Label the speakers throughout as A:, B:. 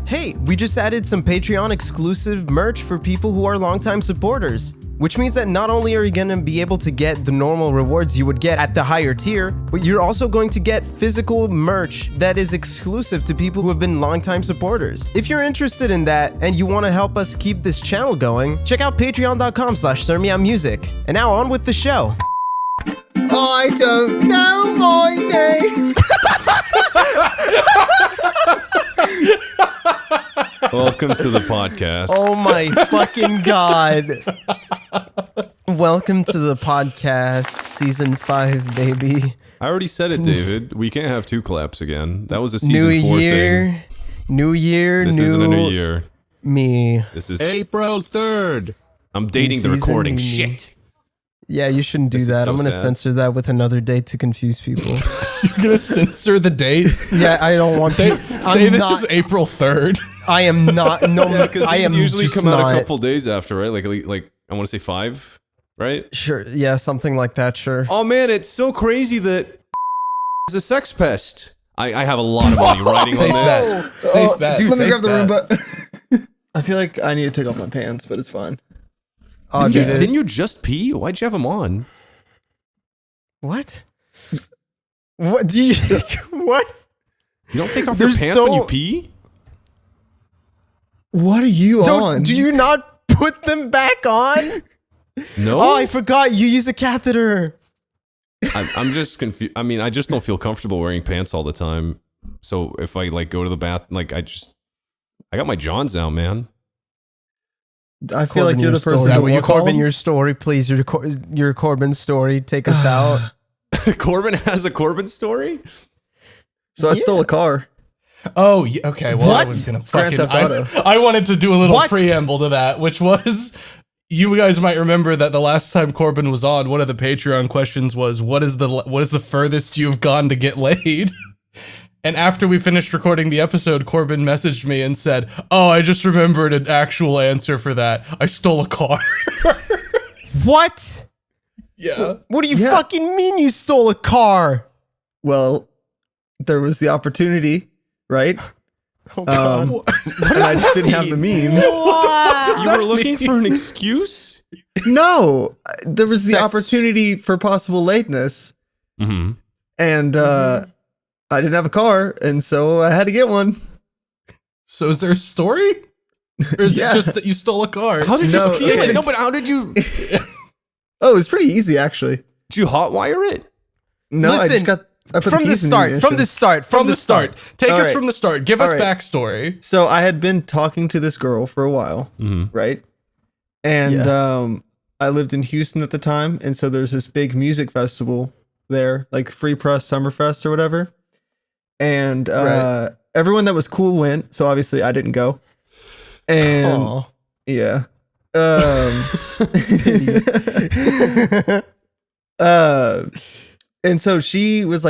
A: Hey, we just added some Patreon exclusive merch for people who are longtime supporters, which means that not only are you going to be able to get the normal rewards you would get at the higher tier, but you're also going to get physical merch that is exclusive to people who have been longtime supporters. If you're interested in that and you want to help us keep this channel going, check out patreon.com/SirMeowMusic. And now on with the show.
B: I don't know my name.
C: Welcome to the podcast.
A: Oh my fucking god. Welcome to the podcast, season 5, baby.
C: I already said it, David. We can't have two claps again. That was a season
A: New
C: 4
A: year,
C: thing.
A: New year,
C: This isn't a new year.
A: Me.
C: This is
D: April 3rd.
C: I'm dating the
A: Season
C: recording.
A: me.
C: Shit.
A: Yeah, you shouldn't do
C: This is
A: that.
C: so
A: I'm gonna
C: sad.
A: censor that with another date to confuse people.
E: You're gonna censor the date?
A: Yeah, I don't want to.
E: Say this is April 3rd.
A: I am not. No,
C: Yeah, because
A: I
C: these
A: am
C: usually
A: just
C: come out
A: not.
C: a couple days after, right? Like I want to say 5, right?
A: Sure. Yeah, something like that. Sure.
C: Oh man, it's so crazy that is a sex pest. I have a lot of money riding on
E: Safe
C: this.
E: bet. Safe bet.
B: Dude, let me
E: Safe
B: grab the
E: bet.
B: Roomba. I feel like I need to take off my pants, but it's fine.
A: Oh,
C: Didn't,
A: dude.
C: you, didn't you just pee? Why'd you have them on?
A: What? What do you? What?
C: You don't take off
A: They're
C: your pants when
A: so-
C: you pee?
B: What are you on?
A: Do you not put them back on?
C: No.
A: Oh, I forgot. You use a catheter.
C: I'm just confused. I mean, I just don't feel comfortable wearing pants all the time. So if I like go to the bath, like I got my Johns out, man.
B: I feel like
A: Corbin,
B: you're the
A: your story.
B: person
E: Is that
B: to
E: what you
B: walk
E: call
A: Corbin,
E: them?
A: your story, please. Your Corbin story. Take us out.
C: Corbin has a Corbin story?
B: So I stole a car.
E: Oh, yeah, okay. Well, I
A: What?
E: was gonna
B: Grand
E: fucking.
B: Theft Auto.
E: I wanted to do a little
A: What?
E: preamble to that, which was, you guys might remember that the last time Corbin was on, one of the Patreon questions was, "What is the furthest you've gone to get laid?" And after we finished recording the episode, Corbin messaged me and said, "Oh, I just remembered an actual answer for that. I stole a car."
A: What?
E: Yeah.
A: What do you
B: Yeah.
A: fucking mean you stole a car?
B: Well, there was the opportunity, right?
A: Oh, God.
B: And I just didn't have the means.
C: You were looking for an excuse?
B: No, there was the
A: Sex-
B: opportunity for possible lateness,
C: Mm-hmm.
B: and I didn't have a car, and so I had to get one.
E: So is there a story? Or is
B: Yeah.
E: it just that you stole a car?
C: How did
B: No,
C: you steal
B: okay.
C: it? No, but how did you
B: Oh, it was pretty easy, actually.
C: did you hotwire it?
B: No, I
A: Listen,
B: just I put
A: from the
B: keys in
A: start.
B: ignition.
A: From the start.
E: From the start. Take
B: All
E: us
B: right.
E: from the start. Give us
B: All right.
E: backstory.
B: So I had been talking to this girl for a while, right? And I lived in Houston at the time, and so there's this big music festival there, like Free Press Summerfest or whatever. And
A: Right.
B: everyone that was cool went, so obviously I didn't go. And
A: Aw.
B: yeah. And so she was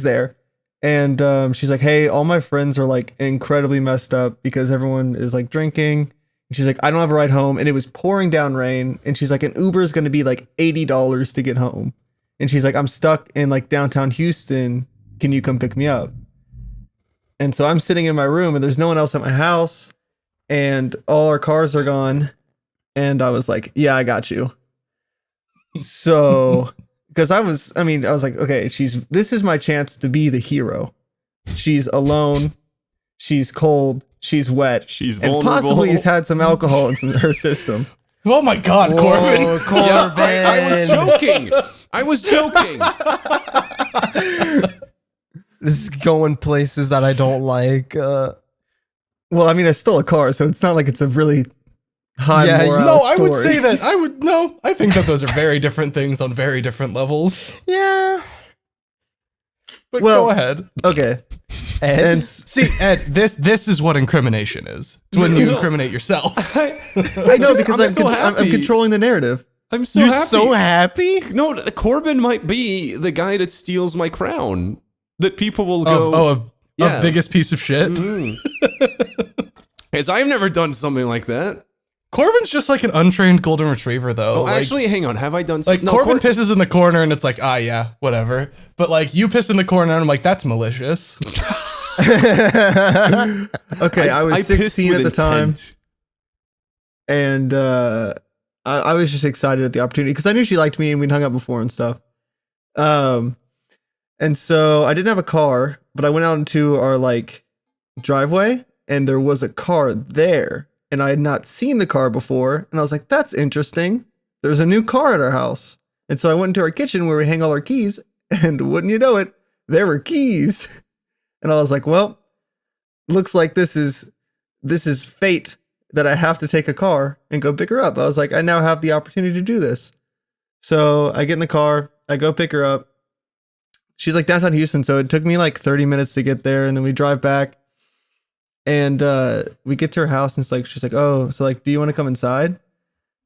B: there, and she's like, "Hey, all my friends are like incredibly messed up because everyone is like drinking." And she's like, "I don't have a ride home," and it was pouring down rain. And she's like, "An Uber is going to be like $80 to get home." And she's like, "I'm stuck in like downtown Houston. Can you come pick me up?" And so I'm sitting in my room, and there's no one else at my house, and all our cars are gone. And I was like, "Yeah, I got you." So, because I was like, okay, this is my chance to be the hero. She's alone, she's cold, she's wet,
C: She's
B: and
C: vulnerable.
B: possibly has had some alcohol in her system.
E: Oh my God,
A: Whoa,
E: Corbin.
A: Corbin.
C: Yeah, I was joking. I was joking.
A: This is going places that I don't like.
B: Well, I mean, I stole a car, so it's not like it's a really high
A: Yeah,
B: morale
E: No, I would
B: story.
E: say that I think that those are very different things on very different levels.
A: Yeah.
E: But
B: Well-
E: go ahead.
B: Okay,
A: Ed?
B: and
E: See, Ed, this is what incrimination is. It's when you incriminate yourself.
B: I know because
C: I'm so
B: I'm
C: happy.
B: controlling the narrative.
C: I'm so
A: You're
C: happy.
A: so happy?
C: No, Corbin might be the guy that steals my crown. That people will go.
E: A biggest piece of shit.
C: Because I've never done something like that.
E: Corbin's just like an untrained golden retriever, though.
C: Oh,
E: Like-
C: actually, hang on. Have I done
E: like
C: something?
E: Corbin pisses in the corner, and it's like, yeah, whatever. But like you piss in the corner, and I'm like, that's malicious.
B: Okay, I was
C: pissed
B: 16 at
C: with
B: the time,
C: intent.
B: and I was just excited at the opportunity because I knew she liked me and we'd hung out before and stuff. And so I didn't have a car, but I went out into our like driveway, and there was a car there, and I had not seen the car before, and I was like, "That's interesting. There's a new car at our house." And so I went into our kitchen where we hang all our keys, and wouldn't you know it, there were keys. And I was like, "Well, looks like this is fate that I have to take a car and go pick her up." I was like, "I now have the opportunity to do this." So I get in the car, I go pick her up. She's like downtown Houston, so it took me like 30 minutes to get there, and then we drive back, and we get to her house, and it's like she's like, "Oh, so like, do you want to come inside?"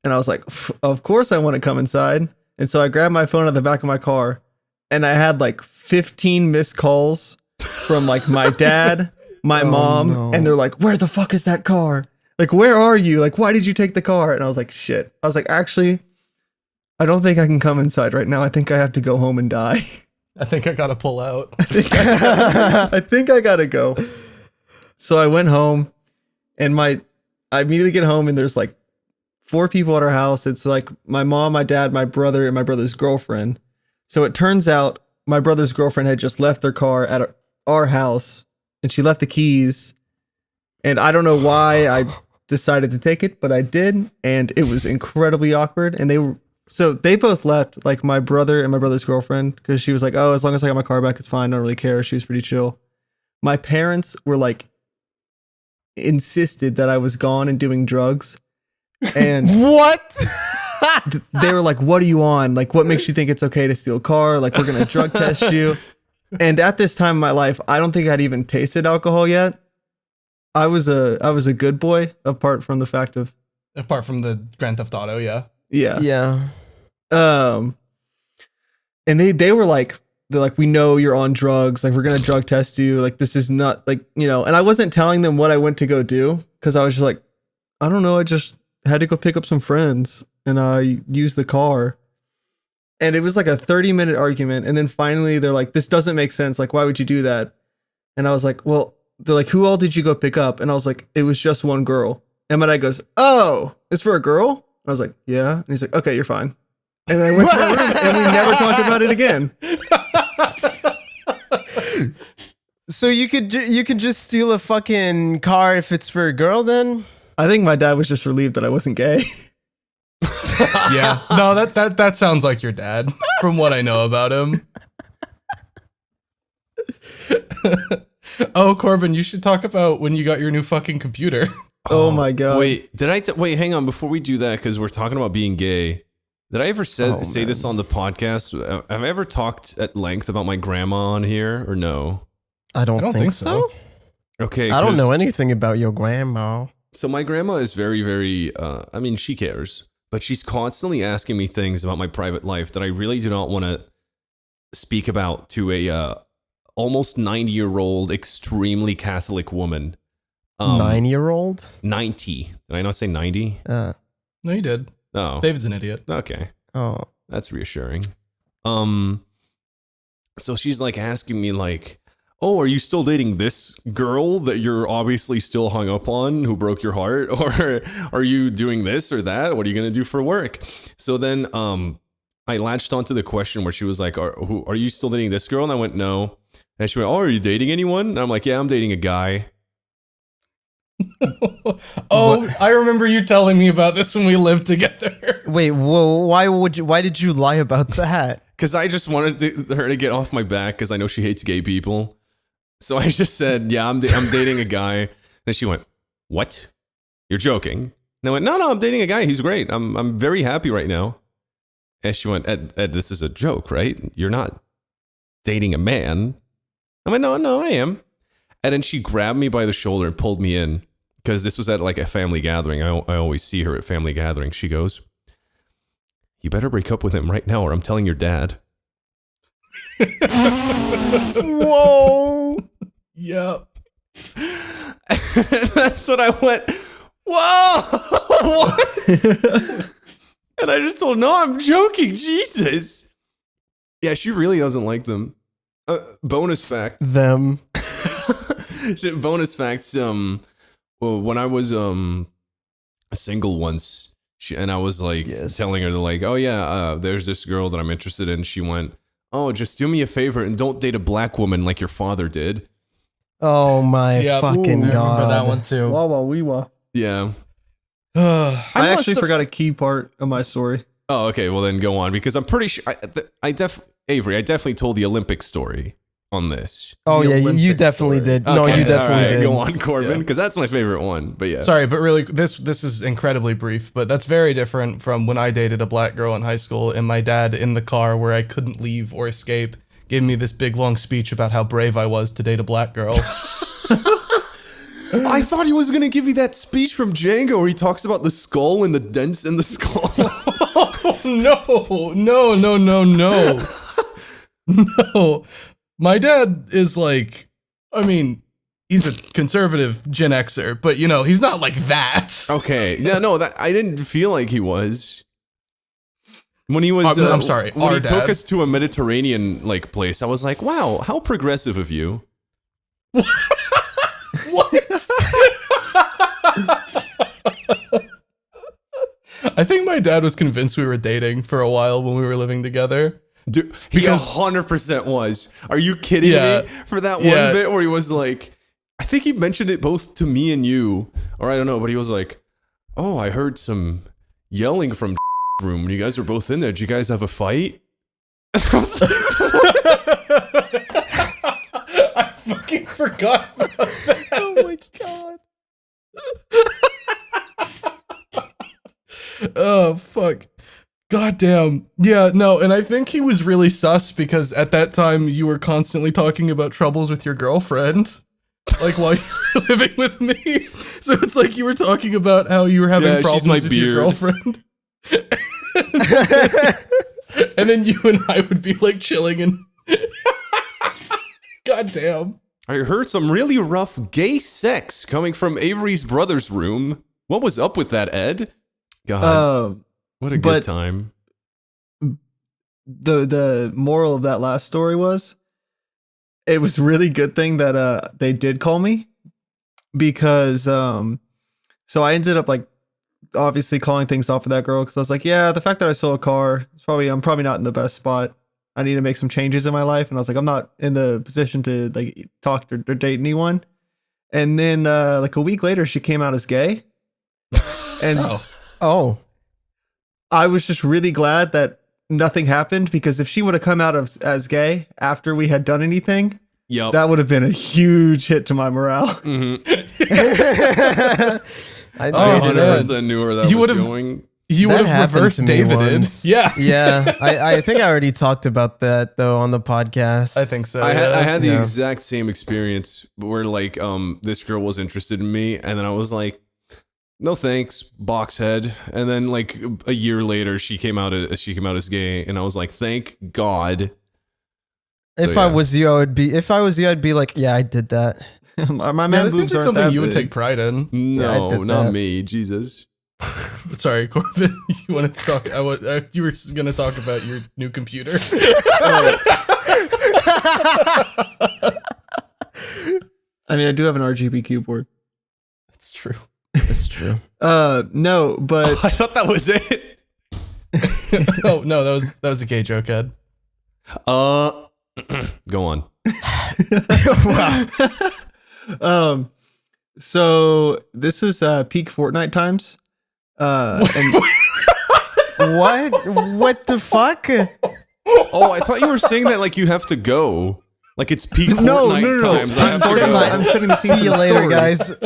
B: And I was like, "Of course I want to come inside." And so I grabbed my phone out of the back of my car, and I had like 15 missed calls from like my dad, my mom,
A: no.
B: and they're like, "Where the fuck is that car? Like, where are you? Like, why did you take the car?" And I was like, "Shit." I was like, "Actually, I don't think I can come inside right now. I think I have to go home and die."
E: I think I gotta pull out.
B: I think I gotta go. So I went home, and I immediately get home, and there's like 4 people at our house. It's like my mom, my dad, my brother, and my brother's girlfriend. So it turns out my brother's girlfriend had just left their car at our house, and she left the keys. And I don't know why I decided to take it, but I did, and it was incredibly awkward. And they both left, like my brother and my brother's girlfriend, because she was like, "Oh, as long as I got my car back, it's fine. I don't really care." She was pretty chill. My parents were like, insisted that I was gone and doing drugs. And
A: What?
B: they were like, "What are you on? Like, what makes you think it's okay to steal a car? Like, we're going to drug test you." And at this time in my life, I don't think I'd even tasted alcohol yet. I was a good boy, apart from the fact of,
E: Apart from the Grand Theft Auto, yeah.
A: Yeah.
B: And they were like, they're like, "We know you're on drugs. Like, we're going to drug test you. Like, this is not like, you know," and I wasn't telling them what I went to go do, because I was just like, "I don't know. I just had to go pick up some friends, and I used the car." And it was like a 30-minute argument. And then finally they're like, "This doesn't make sense. Like, why would you do that?" And I was like, "Well," they're like, "Who all did you go pick up?" And I was like, "It was just one girl." And my dad goes, "Oh, it's for a girl?" I was like, "Yeah." And he's like, "Okay, you're fine." And I went to my room, and we never talked about it again.
A: So you could just steal a fucking car if it's for a girl then?
B: I think my dad was just relieved that I wasn't gay.
E: Yeah. No, that sounds like your dad, from what I know about him. Oh, Corbin, you should talk about when you got your new fucking computer.
B: Oh my God.
C: Wait, wait, hang on. Before we do that, because we're talking about being gay, did I ever say this on the podcast? Have I ever talked at length about my grandma on here, or no?
A: I don't think so.
C: Okay.
A: I don't know anything about your grandma.
C: So my grandma is very, very, I mean, she cares, but she's constantly asking me things about my private life that I really do not want to speak about to a almost 90-year-old, extremely Catholic woman.
A: 9-year-old?
C: 90. Did I not say 90?
E: No, you did.
C: Oh.
E: David's an idiot.
C: Okay.
A: Oh.
C: That's reassuring. So she's like asking me like, "Oh, are you still dating this girl that you're obviously still hung up on who broke your heart? Or are you doing this or that? What are you going to do for work?" So then I latched onto the question where she was like, are you still dating this girl? And I went, "No." And she went, "Oh, are you dating anyone?" And I'm like, "Yeah, I'm dating a guy."
E: Oh, I remember you telling me about this when we lived together.
A: Wait, whoa, why did you lie about that?
C: Because I just wanted her to get off my back because I know she hates gay people. So I just said, "Yeah, I'm dating a guy." And she went, "What? You're joking?" And I went, No, I'm dating a guy. He's great. I'm very happy right now." And she went, Ed, this is a joke, right? You're not dating a man." I went, No, I am." And then she grabbed me by the shoulder and pulled me in, because this was at like a family gathering. I always see her at family gatherings. She goes, "You better break up with him right now or I'm telling your dad."
A: Whoa.
E: Yep.
C: That's what I went, "Whoa." What? And I just told her, "No, I'm joking. Jesus." Yeah, she really doesn't like them. Bonus fact.
A: Them.
C: Shit, bonus facts. Well, when I was single once, and I was like telling her like, oh yeah, there's this girl that I'm interested in. She went, oh, just do me a favor and don't date a black woman like your father did.
A: Oh my fucking
E: I
A: god!
E: remember that one too.
B: Wah wah wee wah.
C: Yeah.
B: I actually forgot a key part of my story.
C: Oh, okay. Well, then go on because I'm pretty sure I definitely told the Olympic story on this.
A: Oh
E: The
A: yeah, you
E: Olympic
A: definitely
E: story.
A: did. No,
C: Okay,
A: you definitely
C: all right,
A: did.
C: Go on, Corbin, because that's my favorite one. But yeah.
E: Sorry, but really, this is incredibly brief, but that's very different from when I dated a black girl in high school, and my dad in the car where I couldn't leave or escape gave me this big long speech about how brave I was to date a black girl.
C: I thought he was gonna give you that speech from Django where he talks about the skull and the dents in the skull.
E: No. No. My dad is like, I mean, he's a conservative Gen Xer, but he's not like that.
C: Okay, yeah, no, that I didn't feel like he was. When he was,
E: I'm sorry,
C: when
E: our
C: he took
E: dad.
C: us to a Mediterranean like place, I was like, wow, how progressive of you.
E: What? I think my dad was convinced we were dating for a while when we were living together.
C: Dude, he
E: Because-
C: 100% was. Are you kidding
E: Yeah.
C: me? For that
E: Yeah.
C: one bit where he was like, I think he mentioned it both to me and you, or I don't know, but he was like, oh, I heard some yelling from room when you guys were both in there. Did you guys have a fight? And I was like,
E: I fucking forgot about that.
A: Oh my god!
E: Oh, fuck. Goddamn. Yeah, no, and I think he was really sus because at that time you were constantly talking about troubles with your girlfriend. Like while you were living with me. So it's like you were talking about how you were having
C: Yeah, she's
E: problems
C: my
E: with
C: beard.
E: your girlfriend. And then you and I would be like chilling and goddamn.
C: I heard some really rough gay sex coming from Avery's brother's room. What was up with that, Ed? God, what a good
B: but-
C: time.
B: The moral of that last story was, it was really good thing that they did call me, because so I ended up like obviously calling things off with that girl, because I was like, yeah, the fact that I sold a car, I'm probably not in the best spot. I need to make some changes in my life, and I was like, I'm not in the position to like talk or date anyone. And then like a week later, she came out as gay, and
A: Oh,
B: I was just really glad that nothing happened, because if she would have come out as gay after we had done anything,
C: Yep.
B: that would have been a huge hit to my morale.
A: I
C: I
E: Oh,
C: 100% knew where that
E: You
C: was
E: would've-
C: going.
E: You
A: That
E: would have
A: happened
E: reverse
A: to me
E: Davided.
A: once.
E: Yeah.
A: Yeah, I think I already talked about that though on the podcast.
E: I think so.
C: I had the
A: Yeah.
C: exact same experience where like this girl was interested in me, and then I was like, no thanks, boxhead. And then like a year later, she came out as gay, and I was like, thank God.
A: If
C: So,
A: I
C: yeah.
A: was you, I'd be like, yeah, I did that.
B: my
E: Yeah,
B: man
E: this
B: boobs
E: seems like
B: aren't
E: something
B: that
E: you would
B: big.
E: take pride in.
A: Yeah, I
C: No,
A: did
C: not
A: that.
C: me, Jesus.
E: Sorry, Corbin. You wanted to talk? You were going to talk about your new computer.
B: I mean, I do have an RGB keyboard.
E: That's true.
A: That's true.
B: No, but
C: I thought that was it.
E: Oh no, that was a gay joke, Ed.
C: Go on.
B: so this was peak Fortnite times. And
A: What? What the fuck?
C: Oh, I thought you were saying that like you have to go. Like it's peak
B: No,
C: Fortnite
B: no, no, no.
C: times. I have to
A: Fortnite.
C: go.
B: I'm setting the scene
A: See
B: for
A: you
B: the
A: later,
B: story.
A: guys.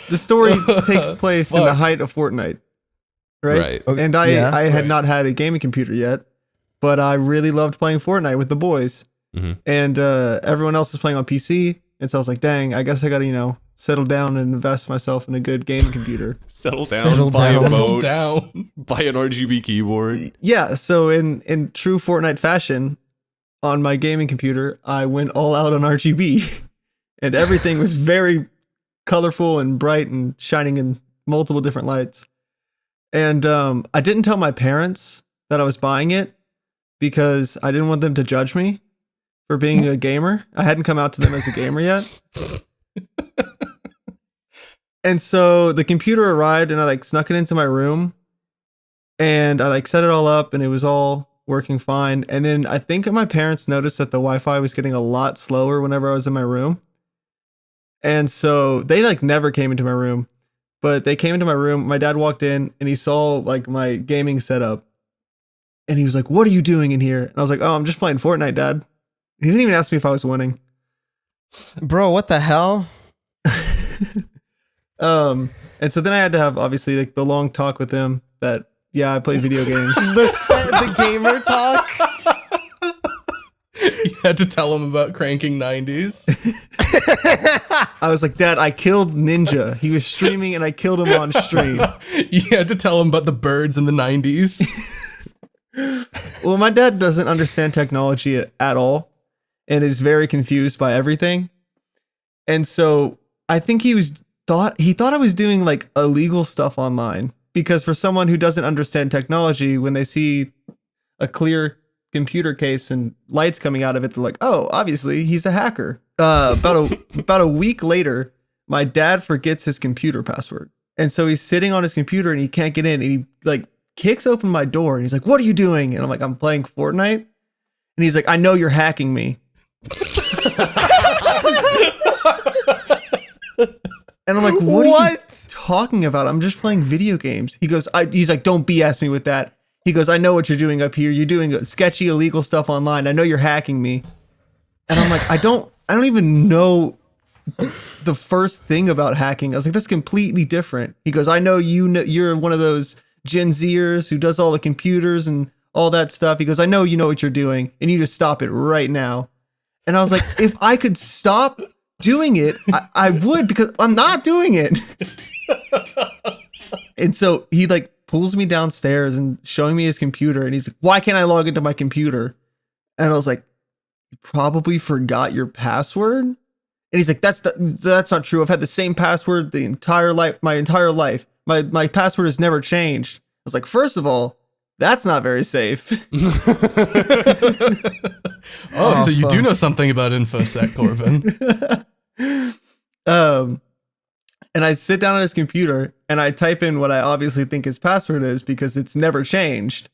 B: The story takes place in the
E: Fuck.
B: height of Fortnite, right?
C: Right.
B: And I had
E: Right.
B: not had a gaming computer yet, but I really loved playing Fortnite with the boys.
C: Mhm.
B: And everyone else is playing on PC, and so I was like, dang, I guess I gotta settle down and invest myself in a good gaming computer.
C: Settle down,
A: Settle
C: buy
A: down.
C: a
E: Settle
C: boat,
E: down.
C: buy an RGB keyboard.
B: Yeah, so in true Fortnite fashion, on my gaming computer, I went all out on RGB, and everything was very colorful and bright and shining in multiple different lights. And I didn't tell my parents that I was buying it because I didn't want them to judge me for being a gamer. I hadn't come out to them as a gamer yet. And so the computer arrived and I like snuck it into my room and I like set it all up and it was all working fine. And then I think my parents noticed that the Wi-Fi was getting a lot slower whenever I was in my room. And so they like never came into my room, but they came into my room. My dad walked in and he saw like my gaming setup and he was like, "What are you doing in here?" And I was like, "Oh, I'm just playing Fortnite, Dad." He didn't even ask me if I was winning.
A: Bro, what the hell?
B: And so then I had to have obviously like the long talk with him that, yeah, I play video games.
A: The gamer talk?
E: You had to tell him about cranking 90s.
B: I was like, "Dad, I killed Ninja. He was streaming and I killed him on stream."
E: You had to tell him about the birds in the 90s.
B: Well, my dad doesn't understand technology at all and is very confused by everything. And so I think he thought I was doing like illegal stuff online, because for someone who doesn't understand technology, when they see a clear computer case and lights coming out of it, they're like, "Oh, obviously he's a hacker." About a week later, my dad forgets his computer password. And so he's sitting on his computer and he can't get in and he like kicks open my door and he's like, "What are you doing?" And I'm like, "I'm playing Fortnite." And he's like, "I know you're hacking me." And I'm like, what are you talking about? I'm just playing video games. He goes, he's like, "Don't BS me with that." He goes, "I know what you're doing up here. You're doing sketchy, illegal stuff online. I know you're hacking me." And I'm like, I don't even know the first thing about hacking. I was like, "That's completely different." He goes, "I know you're one of those Gen Zers who does all the computers and all that stuff." He goes, "I know you know what you're doing and you need to stop it right now." And I was like, if I could stop doing it, I would, because I'm not doing it. And so he like pulls me downstairs and showing me his computer and he's like, "Why can't I log into my computer?" And I was like, "You probably forgot your password." And he's like, that's not true. I've had the same password my entire life. My password has never changed." I was like, "First of all, that's not very safe."
E: Oh, so you do know something about InfoSec, Corbin.
B: And I sit down on his computer and I type in what I obviously think his password is because it's never changed.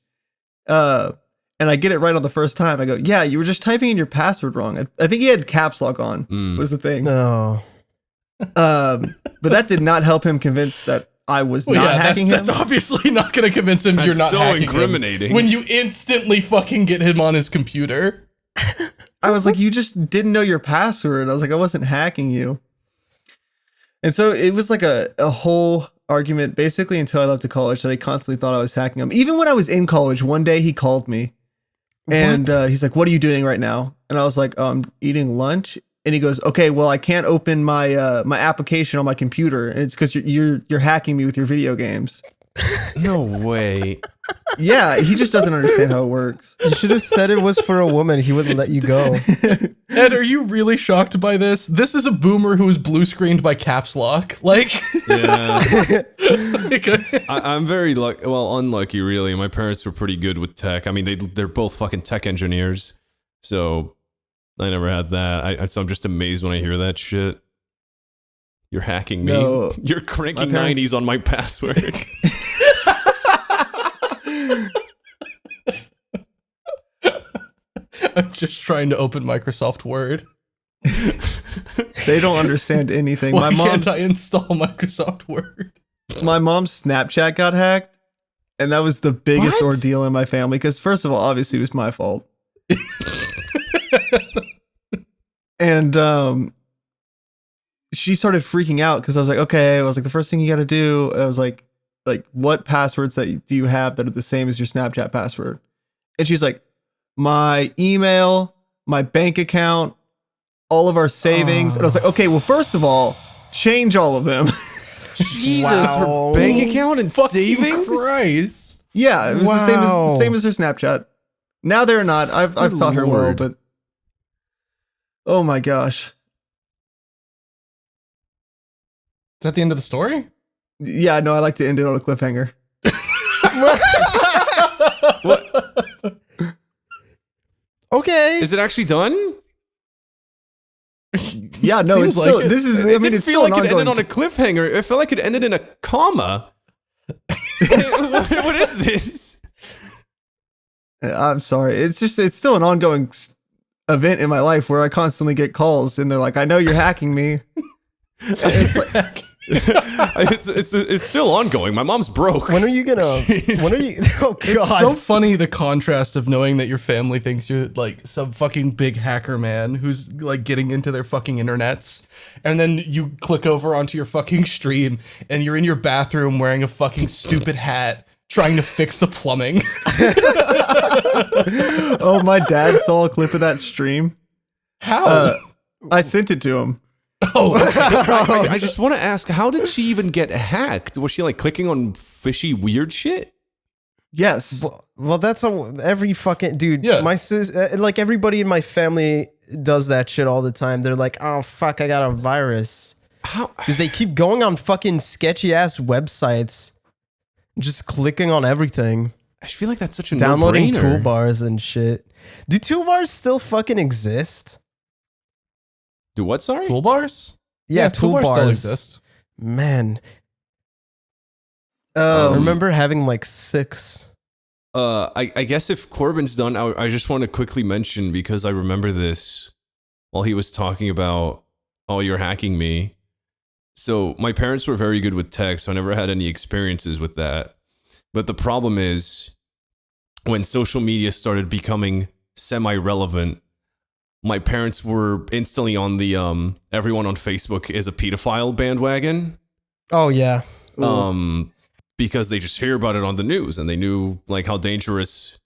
B: And I get it right on the first time. I go, "Yeah, you were just typing in your password wrong." I think he had caps lock on was the thing.
A: No.
B: But that did not help him convince that I was not hacking him.
E: That's obviously not going to convince him you're not
C: so
E: hacking
C: incriminating.
E: him when you instantly fucking get him on his computer.
B: I was like, "You just didn't know your password." I was like, "I wasn't hacking you." And so it was like a whole argument basically until I left to college that I constantly thought I was hacking him. Even when I was in college, one day he called me and he's like, "What are you doing right now?" And I was like, "Oh, I'm eating lunch." And he goes, "Okay, well, I can't open my my application on my computer, and it's because you're hacking me with your video games."
C: No way.
B: Yeah, he just doesn't understand how it works.
A: You should have said it was for a woman. He wouldn't let you go.
E: Ed, are you really shocked by this? This is a boomer who was blue screened by caps lock. Like,
C: Yeah. I'm very unlucky, really. My parents were pretty good with tech. I mean, they're both fucking tech engineers, so I never had that. So I'm just amazed when I hear that shit. You're hacking me.
B: No,
C: you're cranking 90s on my password.
E: I'm just trying to open Microsoft Word.
B: They don't understand anything.
E: Why can't I install Microsoft Word?
B: My mom's Snapchat got hacked, and that was the biggest ordeal in my family. Because first of all, obviously it was my fault. And she started freaking out because I was like, "Okay," I was like, "The first thing you got to do," I was like, "What passwords do you have that are the same as your Snapchat password?" And she's like, "My email, my bank account, all of our savings." And I was like, "Okay, well, first of all, change all of them."
C: Jesus, her bank account and savings?
E: Christ.
B: Yeah, it was the same as her Snapchat. Now they're not. I've taught her well, but oh my gosh.
E: Is that the end of the story?
B: Yeah, no, I like to end it on a cliffhanger.
A: Okay.
C: Is it actually done?
B: Yeah, no,
E: Seems
B: it's
E: like
B: still
E: it.
B: this is.
C: It
B: I mean,
C: didn't
B: it's
C: feel
B: still
C: like
B: an
C: it ended
B: ongoing.
C: on a cliffhanger. It felt like it ended in a comma. What is this?
B: I'm sorry. It's still an ongoing event in my life where I constantly get calls and they're like, "I know you're hacking me." It's like,
C: It's still ongoing. My mom's broke.
A: When are you gonna? When are you? Oh God!
E: It's so funny the contrast of knowing that your family thinks you're like some fucking big hacker man who's like getting into their fucking internets, and then you click over onto your fucking stream and you're in your bathroom wearing a fucking stupid hat trying to fix the plumbing.
B: oh, my dad saw a clip of that stream.
E: How?
B: I sent it to him.
E: Oh,
C: I just want to ask, how did she even get hacked? Was she like clicking on fishy weird shit?
B: Yes.
A: Well, that's every fucking dude.
E: Yeah.
A: My sis, like everybody in my family does that shit all the time. They're like, "Oh fuck, I got a virus,"
C: How?
A: because they keep going on fucking sketchy ass websites, just clicking on everything,
C: I feel like that's such a
A: downloading
C: no-brainer.
A: toolbars and shit. Do toolbars still fucking exist?
C: Do what? Sorry.
A: toolbars
E: toolbars? still exist.
A: Man,
B: Um,
A: I remember having like 6.
C: I guess if Corbin's done, I just want to quickly mention, because I remember this while he was talking about, "Oh, you're hacking me." So my parents were very good with tech, so I never had any experiences with that. But the problem is, when social media started becoming semi-relevant, my parents were instantly on the everyone on Facebook is a pedophile bandwagon.
A: Oh yeah.
C: Because they just hear about it on the news, and they knew like how dangerous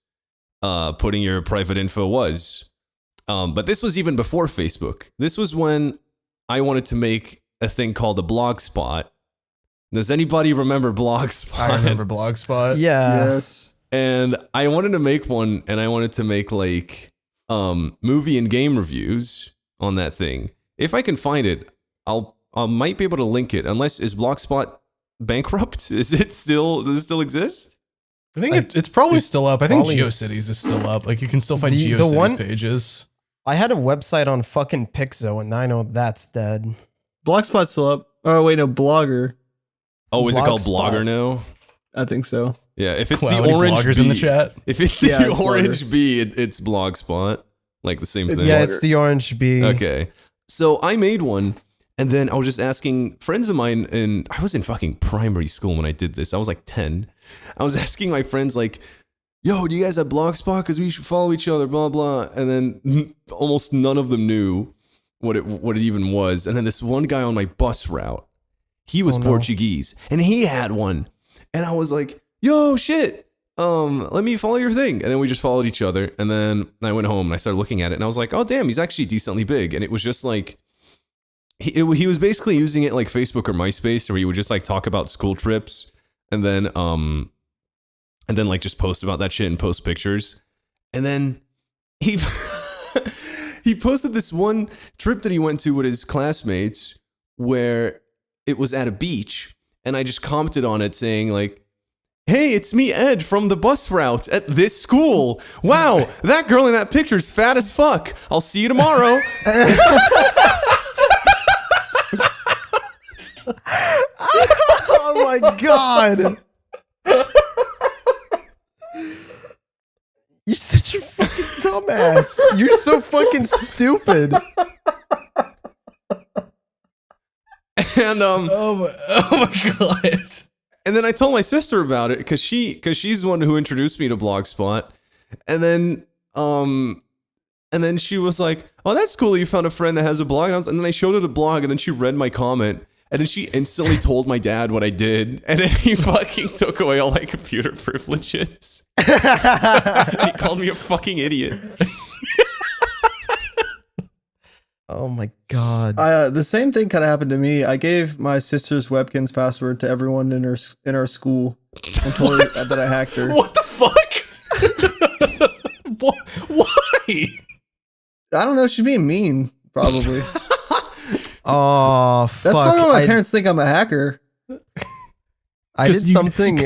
C: putting your private info was. But this was even before Facebook. This was when I wanted to make a thing called a blog spot. Does anybody remember Blogspot?
E: I remember Blogspot.
A: Yeah.
B: yes.
C: And I wanted to make one, and I wanted to make like movie and game reviews on that thing. If I can find it, I might be able to link it. Unless, is Blogspot bankrupt? Does it still exist?
E: I think it's probably still up. I think
A: probably
E: GeoCities is still up. Like you can still find
A: The
E: GeoCities
A: one-
E: pages.
A: I had a website on fucking Pixo, and I know that's dead.
B: Blogspot's still up. Oh wait, no, Blogger.
C: Oh, is it called
A: Blogspot.
C: Blogger now?
B: I think so.
C: Yeah, if it's
E: Wow,
C: the
E: any
C: orange
E: bloggers
C: B,
E: in the chat?
C: If it's
B: Yeah,
C: the
B: it's
C: orange
B: Blogger.
C: B, it's Blogspot. Like the same
B: It's
C: thing.
A: Yeah,
B: Blogger.
A: it's the orange bee.
C: Okay. So I made one, and then I was just asking friends of mine, and I was in fucking primary school when I did this. I was like 10. I was asking my friends, like, "Yo, do you guys have Blogspot? Because we should follow each other, blah, blah." And then almost none of them knew what it even was. And then this one guy on my bus route, he was
A: Oh, no.
C: Portuguese, and he had one. And I was like, "Yo, shit. Let me follow your thing." And then we just followed each other. And then I went home and I started looking at it, and I was like, "Oh, damn, he's actually decently big." And it was just like, he was basically using it like Facebook or MySpace, where he would just like talk about school trips, and then like just post about that shit and post pictures. And then he he posted this one trip that he went to with his classmates, where it was at a beach, and I just commented on it saying like, "Hey, it's me, Ed, from the bus route at this school. Wow, that girl in that picture's fat as fuck. I'll see you tomorrow."
A: Oh my god. You're such a fucking dumbass. You're so fucking stupid.
C: And
E: Oh my god.
C: and then I told my sister about it because she's the one who introduced me to Blogspot. And then she was like, "Oh, that's cool. You found a friend that has a blog." And then I showed her the blog, and then she read my comment, and then she instantly told my dad what I did, and then he fucking took away all my computer privileges. He called me a fucking idiot.
A: Oh my god.
B: The same thing kind of happened to me. I gave my sister's Webkinz password to everyone in our school and told her that I hacked her.
E: What the fuck? Why?
B: I don't know. She's being mean, probably.
A: Oh fuck.
B: That's probably why my parents think I'm a hacker.
A: I did
E: you-
A: something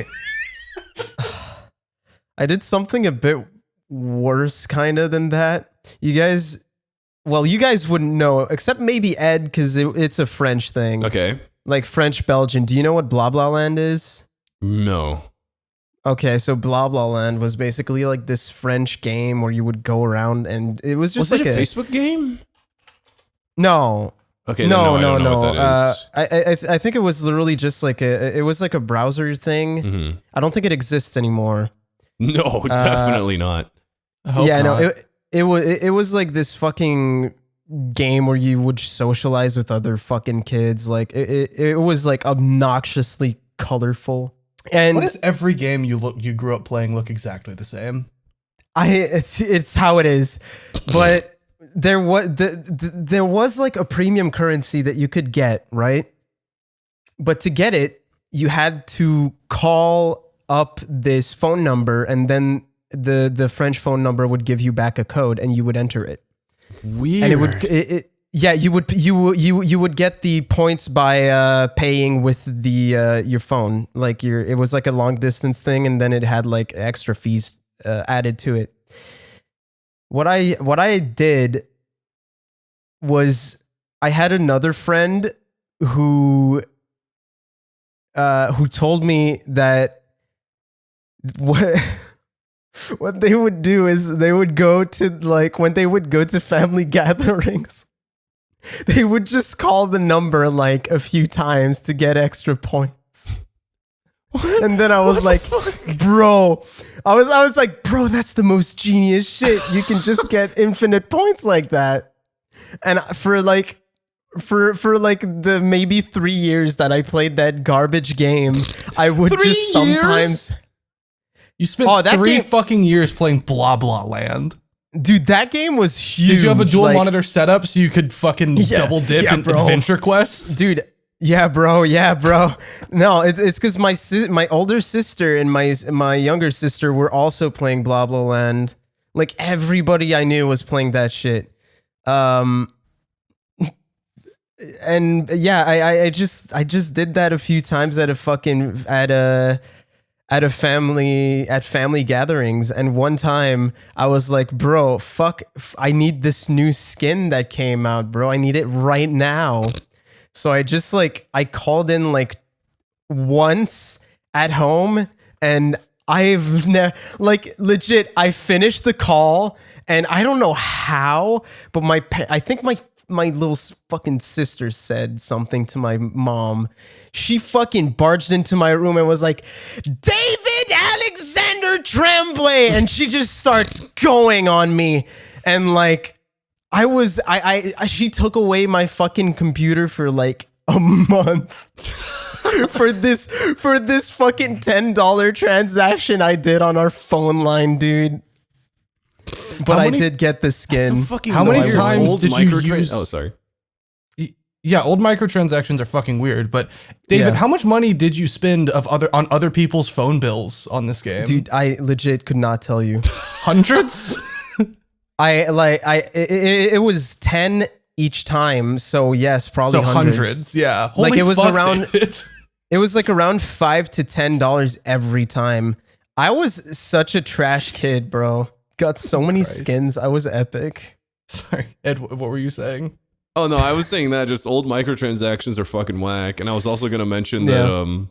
A: I did something a bit worse kinda than that. You guys well, you guys wouldn't know, except maybe Ed, because it's a French thing.
C: Okay.
A: Like French Belgian. Do you know what Blah Blah Land is?
C: No.
A: Okay, so Blah Blah Land was basically like this French game where you would go around and it was just
C: Was
A: like
C: it a Facebook game?
A: No.
C: Okay.
A: No,
C: I
A: no,
C: don't know
A: no.
C: what that is.
A: I think it was literally just like it was like a browser thing.
C: Mhm.
A: I don't think it exists anymore.
C: No, definitely not.
E: I hope
A: Yeah,
E: not.
A: no, it was like this fucking game where you would socialize with other fucking kids. Like it was like obnoxiously colorful. And
E: Why does every game you grew up playing look exactly the same?
A: it's how it is. But there was like a premium currency that you could get, right? But to get it, you had to call up this phone number, and then the French phone number would give you back a code, and you would enter it.
C: Weird.
A: And you would get the points by paying with the your phone. Like it was like a long distance thing, and then it had like extra fees added to it. What I did was I had another friend who told me that what they would do is they would go to like when they would go to family gatherings, they would just call the number like a few times to get extra points. And then I was like, bro, I was like, bro, that's the most genius shit. You can just get infinite points like that. And for the maybe 3 years that I played that garbage game, I would
C: 3
A: just sometimes.
C: years?
E: You spent
A: that
E: 3
A: game-
E: fucking years playing Blah Blah Land.
A: Dude, that game was huge.
E: Did you have a dual
A: like-
E: monitor setup so you could fucking double dip in
A: bro.
E: adventure quests?
A: Dude, yeah, bro. No, it's because my older sister and my younger sister were also playing Blah Blah Land. Like everybody I knew was playing that shit. And yeah, I just did that a few times at family gatherings, and one time I was like, bro, fuck, I need this new skin that came out, bro. I need it right now. So I just like I called in like once at home, and like legit I finished the call, and I don't know how, but I think my little fucking sister said something to my mom. She fucking barged into my room and was like, David Alexander Tremblay, and she just starts going on me, and like she took away my fucking computer for like a month for this fucking $10 transaction I did on our phone line, dude. But I did get the skin.
E: How many times
C: old
E: did you
C: microtra-
E: use-
C: Oh, sorry.
E: Yeah, old microtransactions are fucking weird. But David,
A: Yeah.
E: how much money did you spend on other people's phone bills on this game?
A: Dude, I legit could not tell you.
E: Hundreds?
A: It was 10 each time, so yes, probably
E: So hundreds. Yeah. Holy
A: Like, it was
E: fuck,
A: around-
E: David.
A: It was like around $5 to $10 every time. I was such a trash kid, bro. Got so many
E: Christ.
A: skins. I was epic.
E: Sorry, Ed, what were you saying?
C: Oh no, I was saying that just old microtransactions are fucking whack, and I was also gonna mention that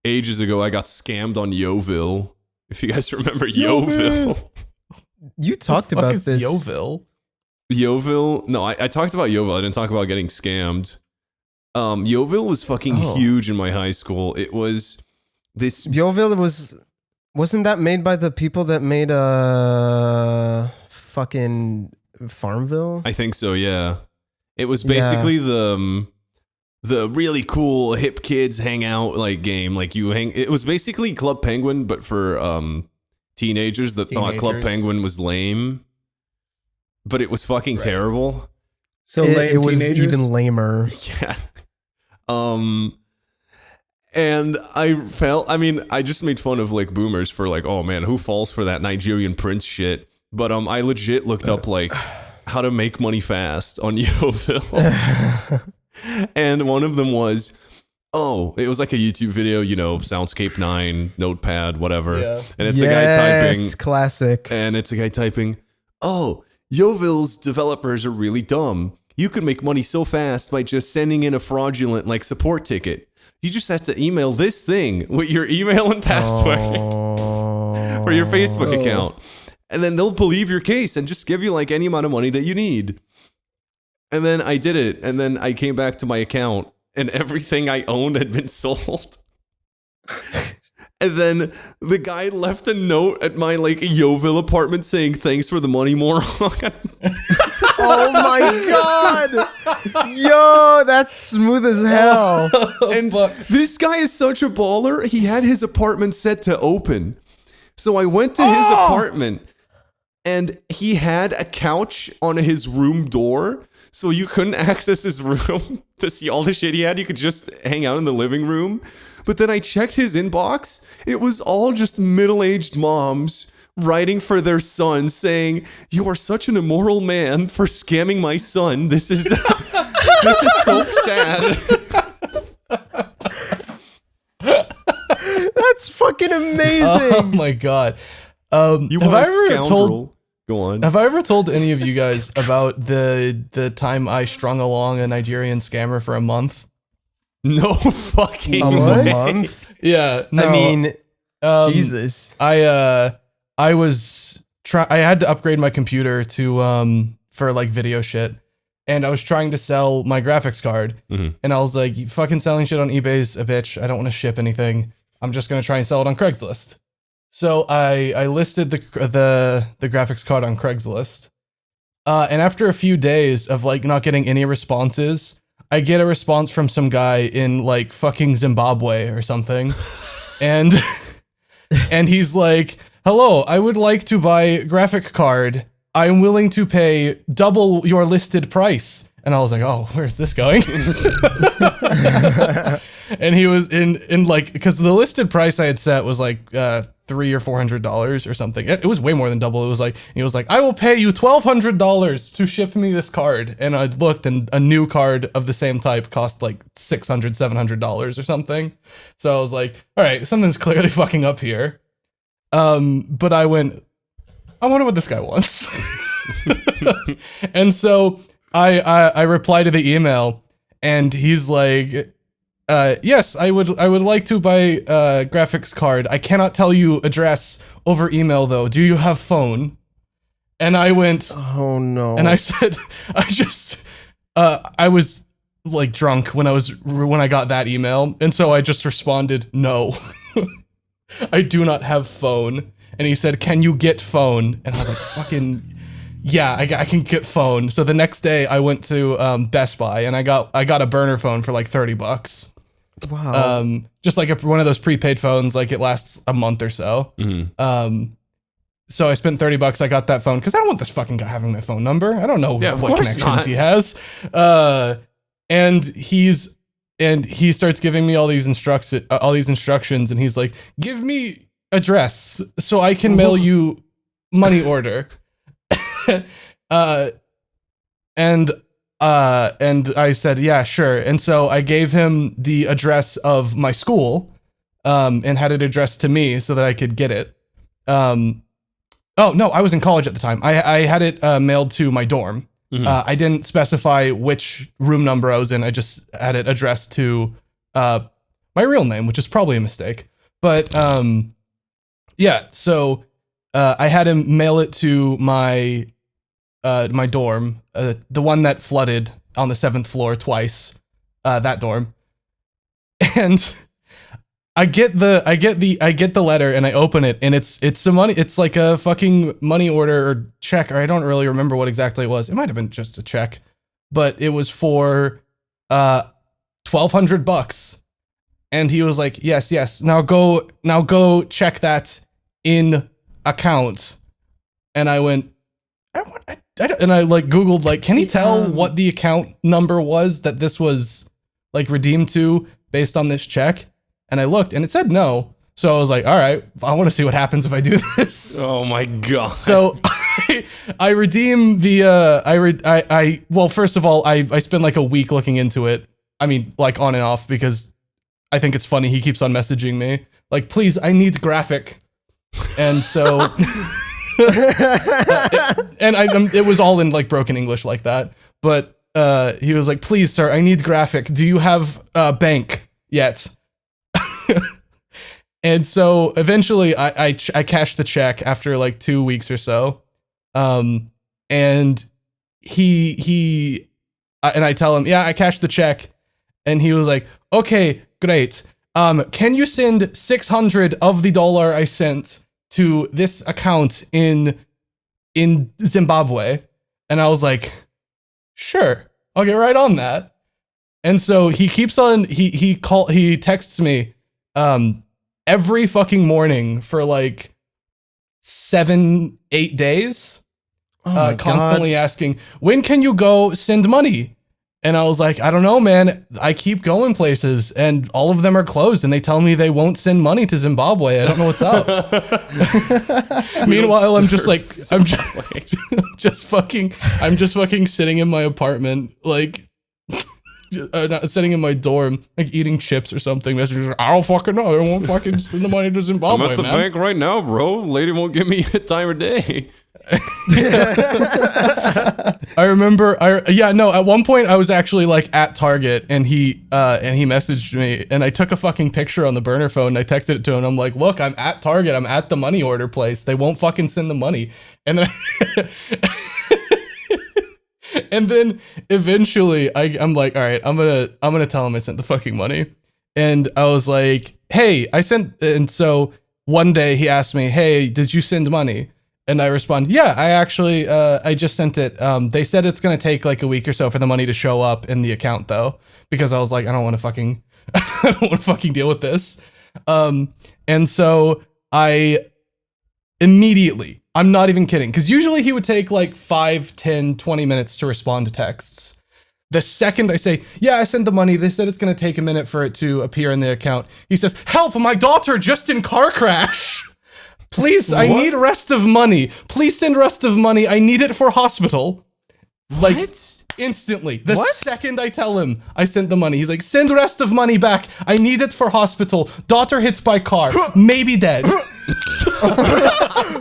C: ages ago I got scammed on Yoville. If you guys remember Yoville.
A: You talked
E: Fuck
A: about
E: is
A: this.
E: Yoville?
C: Yoville. No, I talked about Yoville. I didn't talk about getting scammed. Yoville was fucking huge in my high school. It was this.
A: Yoville wasn't that made by the people that made fucking Farmville?
C: I think so. Yeah, it was basically the really cool hip kids hangout like game. Like it was basically Club Penguin, but for teenagers that thought Club
E: Teenagers.
C: Penguin was lame. But it was fucking terrible.
B: So
A: it was
B: teenagers?
A: even lamer.
C: Yeah. And I just made fun of like boomers for like, oh man, who falls for that Nigerian prince shit? But I legit looked up like how to make money fast on Yoville. And one of them was, it was like a YouTube video, Soundscape 9, Notepad, whatever.
E: Yeah.
C: And it's a guy typing,
A: classic.
C: and it's a guy typing, Yoville's developers are really dumb. You could make money so fast by just sending in a fraudulent like support ticket. You just have to email this thing with your email and password for your Facebook account. And then they'll believe your case and just give you like any amount of money that you need. And then I did it. And then I came back to my account and everything I owned had been sold. And then the guy left a note at my like Yoville apartment saying, "Thanks for the money, moron."
A: Oh my god! Yo, that's smooth as hell.
C: And this guy is such a baller. He had his apartment set to open. So I went to his apartment and he had a couch on his room door. So you couldn't access his room to see all the shit he had. You could just hang out in the living room. But then I checked his inbox. It was all just middle-aged moms writing for their son saying, "You are such an immoral man for scamming my son. This is this is so sad."
A: That's fucking amazing.
E: Oh my god.
C: You
E: have
C: are
E: I
C: a
E: ever
C: scoundrel.
E: told
C: Go on.
E: Have I ever told any of you guys about the time I strung along a Nigerian scammer for a month?
C: No fucking
A: A
C: way.
A: month?
E: Yeah, no.
A: I mean,
E: um,
A: Jesus.
E: I had to upgrade my computer to for like video shit, and I was trying to sell my graphics card, and I was like, "You fucking selling shit on eBay's a bitch. I don't want to ship anything. I'm just gonna try and sell it on Craigslist." So I listed the graphics card on Craigslist, and after a few days of like not getting any responses, I get a response from some guy in like fucking Zimbabwe or something, and and he's like, "Hello, I would like to buy a graphic card. I'm willing to pay double your listed price." And I was like, "Oh, where's this going?" And he was in like, because the listed price I had set was like $300 or $400 or something. It was way more than double. It was like, he was like, "I will pay you $1,200 to ship me this card." And I looked, and a new card of the same type cost like $600, $700 or something. So I was like, all right, something's clearly fucking up here. But I went, I wonder what this guy wants. And so I reply to the email, and he's like, "Yes, I would like to buy a graphics card. I cannot tell you address over email though. Do you have phone?" And I went,
A: Oh no.
E: and I said, I was like drunk when I got that email, and so I just responded, "No, I do not have phone." And he said, "Can you get phone?" And I was like, "Fucking yeah, I can get phone." So the next day I went to Best Buy, and I got a burner phone for like $30.
A: Wow.
E: Just like one of those prepaid phones, like it lasts a month or so. So I spent $30. I got that phone because I don't want this fucking guy having my phone number. I don't know what connections
C: not.
E: he has. And he starts giving me all these instructions, and he's like, "Give me address so I can mail you money order." And I said, "Yeah, sure." And so I gave him the address of my school, and had it addressed to me so that I could get it. Oh no, I was in college at the time. I had it mailed to my dorm. I didn't specify which room number I was in. I just had it addressed to my real name, which is probably a mistake. But yeah, so I had him mail it to my dorm, the one that flooded on the 7th floor twice, that dorm. And I get the letter, and I open it, and it's some money. It's like a fucking money order or check, or I don't really remember what exactly it was. It might have been just a check, but it was for $1,200. And he was like, yes. Now go check that in account. And I went, and I like Googled, like, can he tell what the account number was that this was like redeemed to based on this check? And I looked, and it said no. So I was like, all right, I want to see what happens if I do this.
C: Oh my god.
E: So I redeem the, well, first of all, I spent like a week looking into it. I mean, like on and off, because I think it's funny. He keeps on messaging me like, "Please, I need graphic." And so It was all in like broken English like that. But he was like, please, sir, I need graphic. Do you have bank yet? And so eventually I cashed the check after like 2 weeks or so. And I tell him, yeah, I cashed the check. And he was like, okay, great. Can you send 600 of the dollar I sent to this account in Zimbabwe? And I was like, sure, I'll get right on that. And so he keeps on, he texts me, every fucking morning for like 7-8 days, constantly asking, when can you go send money? And I was like, I don't know, man. I keep going places and all of them are closed and they tell me they won't send money to Zimbabwe. I don't know what's up. Meanwhile, I'm just fucking sitting in my apartment, like, not sitting in my dorm, like eating chips or something. Messages, I don't fucking know. I won't fucking send the money to Zimbabwe.
C: I'm at the bank right now, bro. Lady won't give me a time of day.
E: I remember, at one point I was actually like at Target and he messaged me and I took a fucking picture on the burner phone and I texted it to him. I'm like, look, I'm at Target. I'm at the money order place. They won't fucking send the money. And then and then eventually I'm like, all right, I'm gonna tell him I sent the fucking money. And I was like, hey, and so one day he asked me, hey, did you send money? And I respond, yeah, I actually, I just sent it. They said it's going to take like a week or so for the money to show up in the account though, because I was like, I don't want to fucking deal with this. And so I immediately, I'm not even kidding, because usually he would take like 5, 10, 20 minutes to respond to texts. The second I say, yeah, I sent the money, they said it's going to take a minute for it to appear in the account. He says, help, my daughter just in car crash. Please, what? I need rest of money. Please send rest of money. I need it for hospital. Like, instantly. The second I tell him I sent the money, he's like, send rest of money back. I need it for hospital. Daughter hits by car. Maybe dead.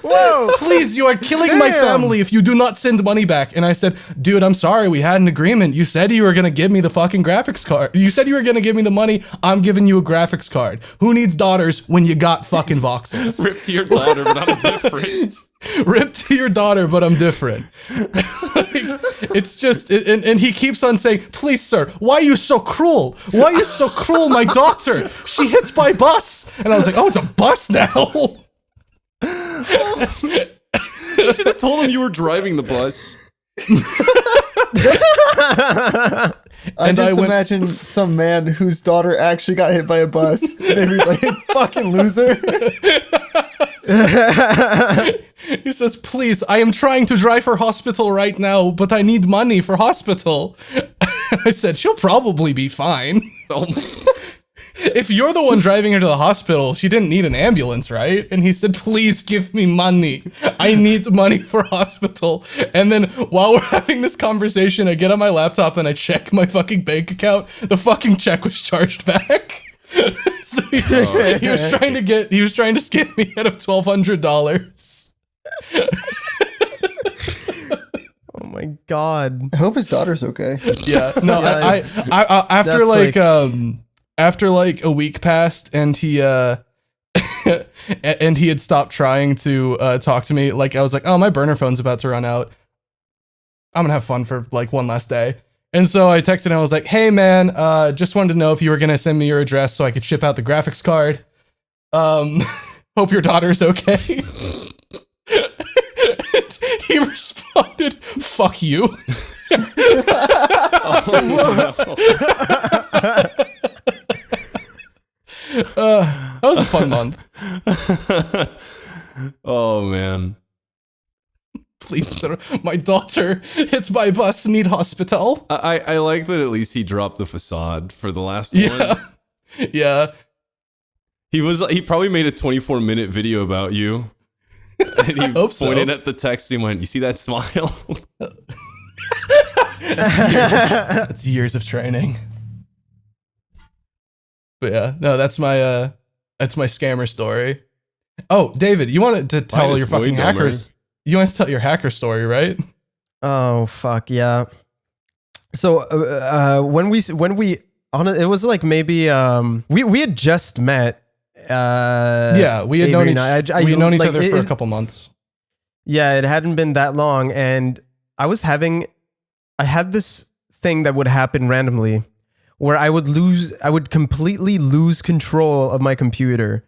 E: Whoa. Please, you are killing my family if you do not send money back. And I said, dude, I'm sorry. We had an agreement. You said you were going to give me the fucking graphics card. You said you were going to give me the money. I'm giving you a graphics card. Who needs daughters when you got fucking voxels?
C: Rip to your daughter, but I'm different.
E: Rip to your daughter, but I'm different. It's just, and he keeps on saying, please, sir, why are you so cruel? Why are you so cruel, my daughter? She hits by bus. And I was like, oh, it's a bus now.
C: You should have told him you were driving the bus.
B: I imagine some man whose daughter actually got hit by a bus. And he's like, fucking loser.
E: He says, please, I am trying to drive her hospital right now, but I need money for hospital. I said, she'll probably be fine. If you're the one driving her to the hospital, she didn't need an ambulance, right? And he said, please give me money. I need money for hospital. And then while we're having this conversation, I get on my laptop and I check my fucking bank account. The fucking check was charged back. So he was trying to scam me out of $1,200.
A: Oh my god.
B: I hope his daughter's okay.
E: Yeah. No, I after like a week passed and he and he had stopped trying to talk to me, like I was like, oh, my burner phone's about to run out. I'm gonna have fun for like one last day. And so I texted him, I was like, hey man, just wanted to know if you were gonna send me your address so I could ship out the graphics card. Hope your daughter's okay. He responded, fuck you. That was a fun month.
C: Oh man.
E: Please, sir, my daughter hits by bus, need hospital.
C: I like that at least he dropped the facade for the last one.
E: Yeah.
C: He probably made a 24-minute video about you. And he pointed at the text and he went, you see that smile?
E: That's years of training. But yeah, no, that's my scammer story. Oh, David, you wanted to tell your fucking hackers. You want to tell your hacker story, right?
A: Oh fuck yeah. So when we on it was like maybe we had just met.
E: Yeah, we had known each other for a couple months.
A: Yeah, it hadn't been that long, and I had this thing that would happen randomly where I would completely lose control of my computer.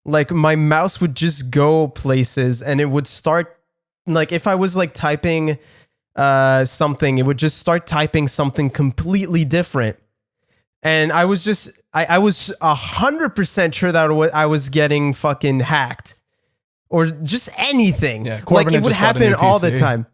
A: Like my mouse would just go places and it would start, like if I was like typing something, it would just start typing something completely different. And I was 100% sure that I was getting fucking hacked or just anything.
E: Yeah,
A: like it would happen all the time.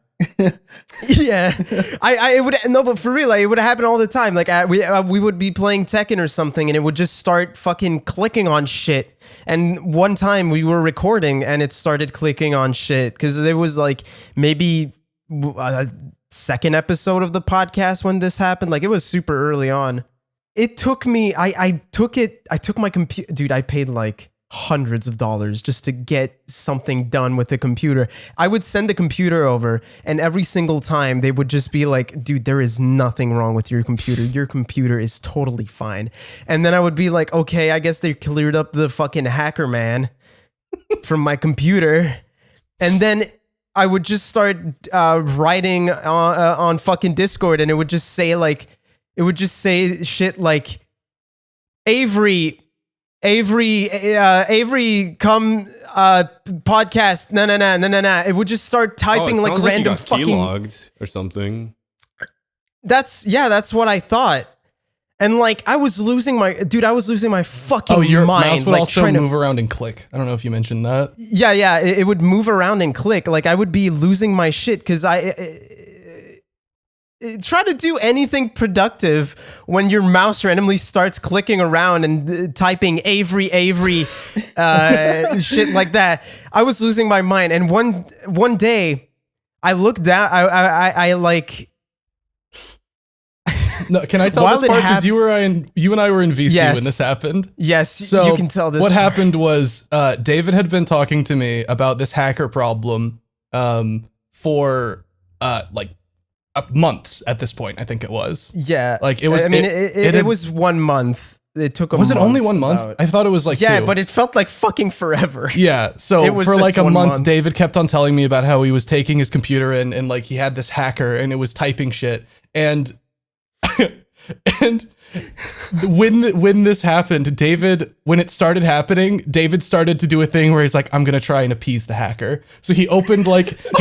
A: Yeah, it would but for real, like, it would happen all the time. Like we would be playing Tekken or something, and it would just start fucking clicking on shit. And one time we were recording, and it started clicking on shit because it was like maybe a second episode of the podcast when this happened. Like it was super early on. It took me. I took my computer, dude. I paid like hundreds of dollars just to get something done with the computer. I would send the computer over, and every single time they would just be like, dude, there is nothing wrong with your computer. Your computer is totally fine. And then I would be like, okay, I guess they cleared up the fucking hacker man from my computer. And then I would just start writing on fucking Discord, and it would just say shit like, Avery, come podcast. No. It would just start typing like random
C: you got
A: fucking
C: keylogged or something.
A: That's what I thought. And like I was losing my fucking
E: mind. Your
A: mind.
E: mouse would
A: like,
E: also move around and click. I don't know if you mentioned that.
A: Yeah, it would move around and click. Like I would be losing my shit because try to do anything productive when your mouse randomly starts clicking around and typing Avery shit like that. I was losing my mind, and one day I looked down. I like.
E: No, can I tell this part? Because you and I were in VC when this happened.
A: Yes,
E: so
A: you can tell this.
E: What happened was David had been talking to me about this hacker problem for like months at this point. I think it was.
A: Yeah,
E: like it was.
A: I mean, it was 1 month. It took a
E: Was
A: month
E: it only 1 month?
A: about.
E: I thought it was like
A: yeah,
E: 2.
A: but it felt like fucking forever.
E: Yeah, so
A: It was
E: for
A: just
E: like a
A: 1
E: month,
A: month.
E: David kept on telling me about how he was taking his computer in and like he had this hacker and it was typing shit. And and when this happened, when it started happening, David started to do a thing where he's like, I'm gonna try and appease the hacker. So he opened Microsoft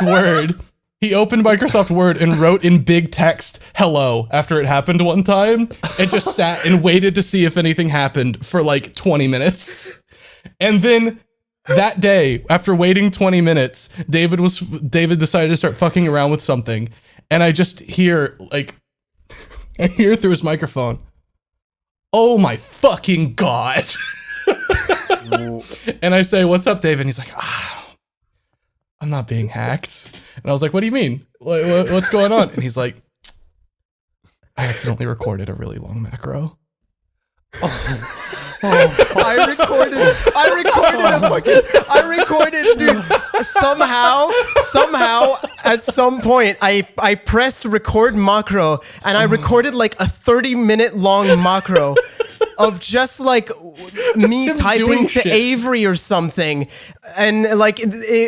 E: Word. He opened Microsoft Word and wrote in big text, hello, after it happened one time, and just sat and waited to see if anything happened for like 20 minutes. And then that day, after waiting 20 minutes, David decided to start fucking around with something. And I just hear, like, I hear through his microphone, oh my fucking God. And I say, what's up, David? And he's like, I'm not being hacked. And I was like, what do you mean? What's going on? And he's like, I accidentally recorded a really long macro.
A: I recorded, dude. Somehow, at some point, I pressed record macro, and I recorded like a 30-minute long macro of just like me typing to Avery or something, and like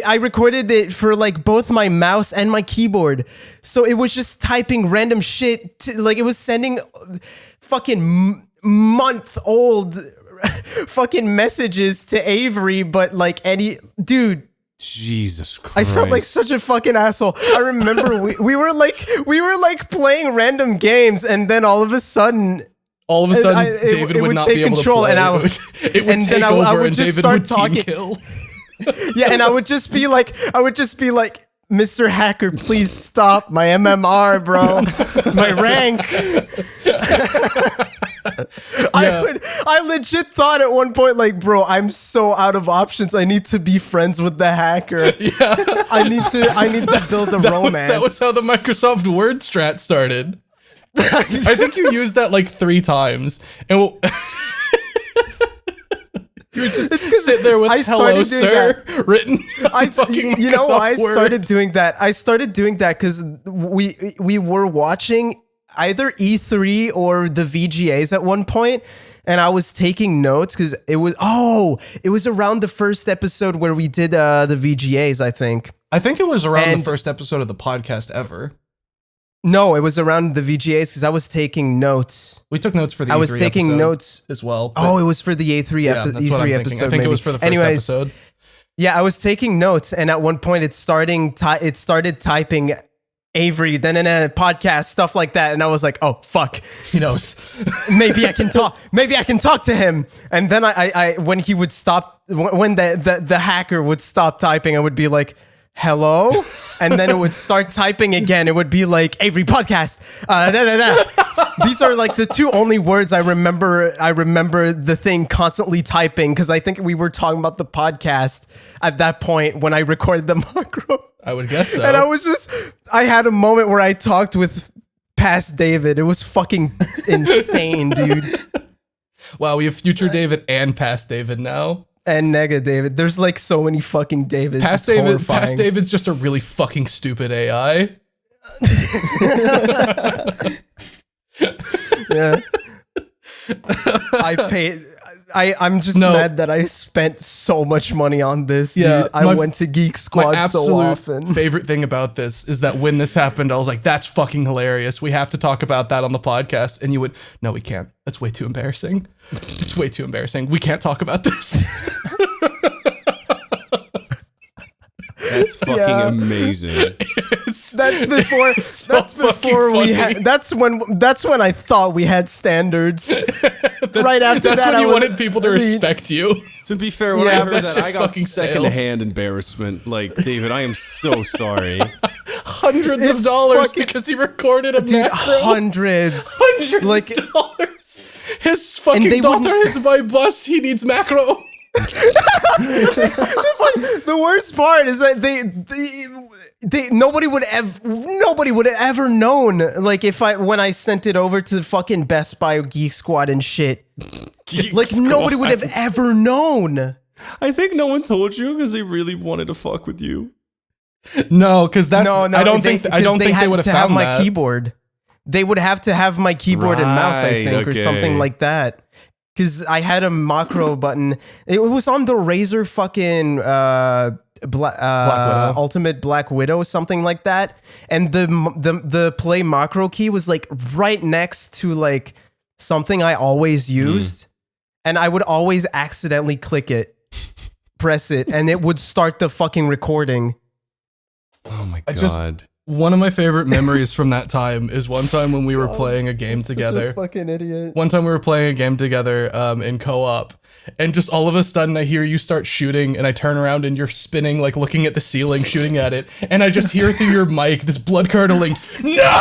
A: I recorded it for like both my mouse and my keyboard, so it was just typing random shit to, like it was sending fucking month-old fucking messages to Avery, but like any dude.
C: Jesus Christ.
A: I felt like such a fucking asshole. I remember we were like playing random games, and then all of a sudden
E: David would not be able to play.
A: And I would just start talking.
E: Kill.
A: Yeah, and I would just be like, Mr. Hacker, please stop my MMR, bro. My rank. I legit thought at one point, like, bro, I'm so out of options. I need to be friends with the hacker.
E: Yeah.
A: I need to build a romance.
E: That was how the Microsoft Word strat started. I think you used that like 3 times. And You would just sit there with
A: I
E: "Hello,
A: started doing
E: sir" written.
A: you know, I
E: Microsoft Word.
A: started doing that. I started doing that because we were watching either E3 or the VGAs at one point, and I was taking notes because it was around the first episode where we did the VGAs, I think.
E: I think it was around the
A: And-
E: first episode of the podcast ever.
A: No, it was around the VGAs because I was taking notes.
E: We took notes for the
A: I
E: E3
A: was taking
E: episode
A: notes.
E: as well.
A: Oh, it was for the A3
E: yeah, that's what I'm
A: E3
E: thinking.
A: episode.
E: I think
A: maybe.
E: it was for the first
A: Anyways,
E: episode.
A: yeah, I was taking notes, and at one point it started typing Avery, then in a podcast, stuff like that, and I was like, oh fuck,
E: He knows.
A: maybe I can talk. Maybe I can talk to him. And then I when he would stop, when the hacker would stop typing, I would be like, hello, and then it would start typing again. It would be like Avery podcast. These are like the two only words I remember. I remember the thing constantly typing because I think we were talking about the podcast at that point when I recorded the macro.
E: I would guess so.
A: And I had a moment where I talked with past David. It was fucking insane, dude.
E: Wow, we have future David and past David now.
A: And Nega David. There's like so many fucking Davids.
E: Past
A: It's
E: David,
A: horrifying.
E: past David's just a really fucking stupid AI.
A: Yeah. I'm just mad that I spent so much money on this.
E: Yeah,
A: Dude. I went to Geek
E: My
A: Squad
E: absolute
A: so often.
E: favorite thing about this is that when this happened, I was like, that's fucking hilarious. We have to talk about that on the podcast. And you would, no, we can't. That's way too embarrassing. It's way too embarrassing. We can't talk about this.
C: That's fucking amazing.
A: That's before.
E: so
A: That's before
E: fucking
A: we
E: funny.
A: had. That's when I thought we had standards. Right after
E: That's
A: that,
E: when
A: I
E: you
A: was-
E: wanted people to respect you.
C: To be fair, when
A: Yeah,
C: I heard
E: that
C: that, I
E: shit
C: got
E: fucking
C: secondhand embarrassment. Like, David, I am so sorry.
E: Hundreds of
A: It's
E: dollars
A: fucking-
E: because he recorded a macro.
A: Hundreds.
E: Hundreds
A: Like-
E: of dollars. His
A: they
E: fucking daughter
A: wouldn't-
E: hits by bus. He needs macro.
A: The worst part is that nobody would have ever known. Like when I sent it over to the fucking Best Buy or Geek Squad and shit. Like nobody would have ever known.
C: I think no one told you because they really wanted to fuck with you.
E: No, because that.
A: No,
E: I don't think. I don't think they
A: had
E: would have
A: to
E: found
A: have my
E: that.
A: keyboard. They would have to have my keyboard and mouse, I
C: Right,
A: think, or
C: okay.
A: something like that. Because I had a macro button. It was on the Razer fucking
E: Widow.
A: Ultimate Black Widow, something like that. And the play macro key was like right next to like something I always used, and I would always accidentally click it, press it, and it would start the fucking recording.
C: Oh my
E: I just-
C: god.
E: One of my favorite memories from that time is one time when we were playing a game together.
A: Fucking idiot.
E: One time we were playing a game together in co-op, and just all of a sudden I hear you start shooting, and I turn around and you're spinning, like looking at the ceiling, shooting at it, and I just hear through your mic this blood curdling, no!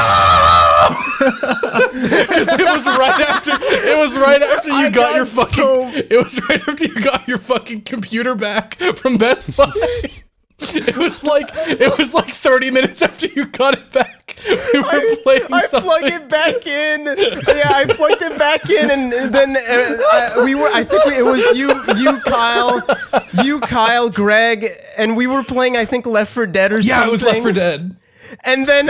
E: 'Cause it was right after you got your fucking. It was right after you got your fucking computer back from Best Buy. It was like 30 minutes after you got it back. We were playing
A: I
E: something.
A: plugged it back in. Yeah, I plugged it back in, and then we were. I think it was you, Kyle, Greg, and we were playing. I think Left 4 Dead or something.
E: Yeah, it was Left 4 Dead.
A: And then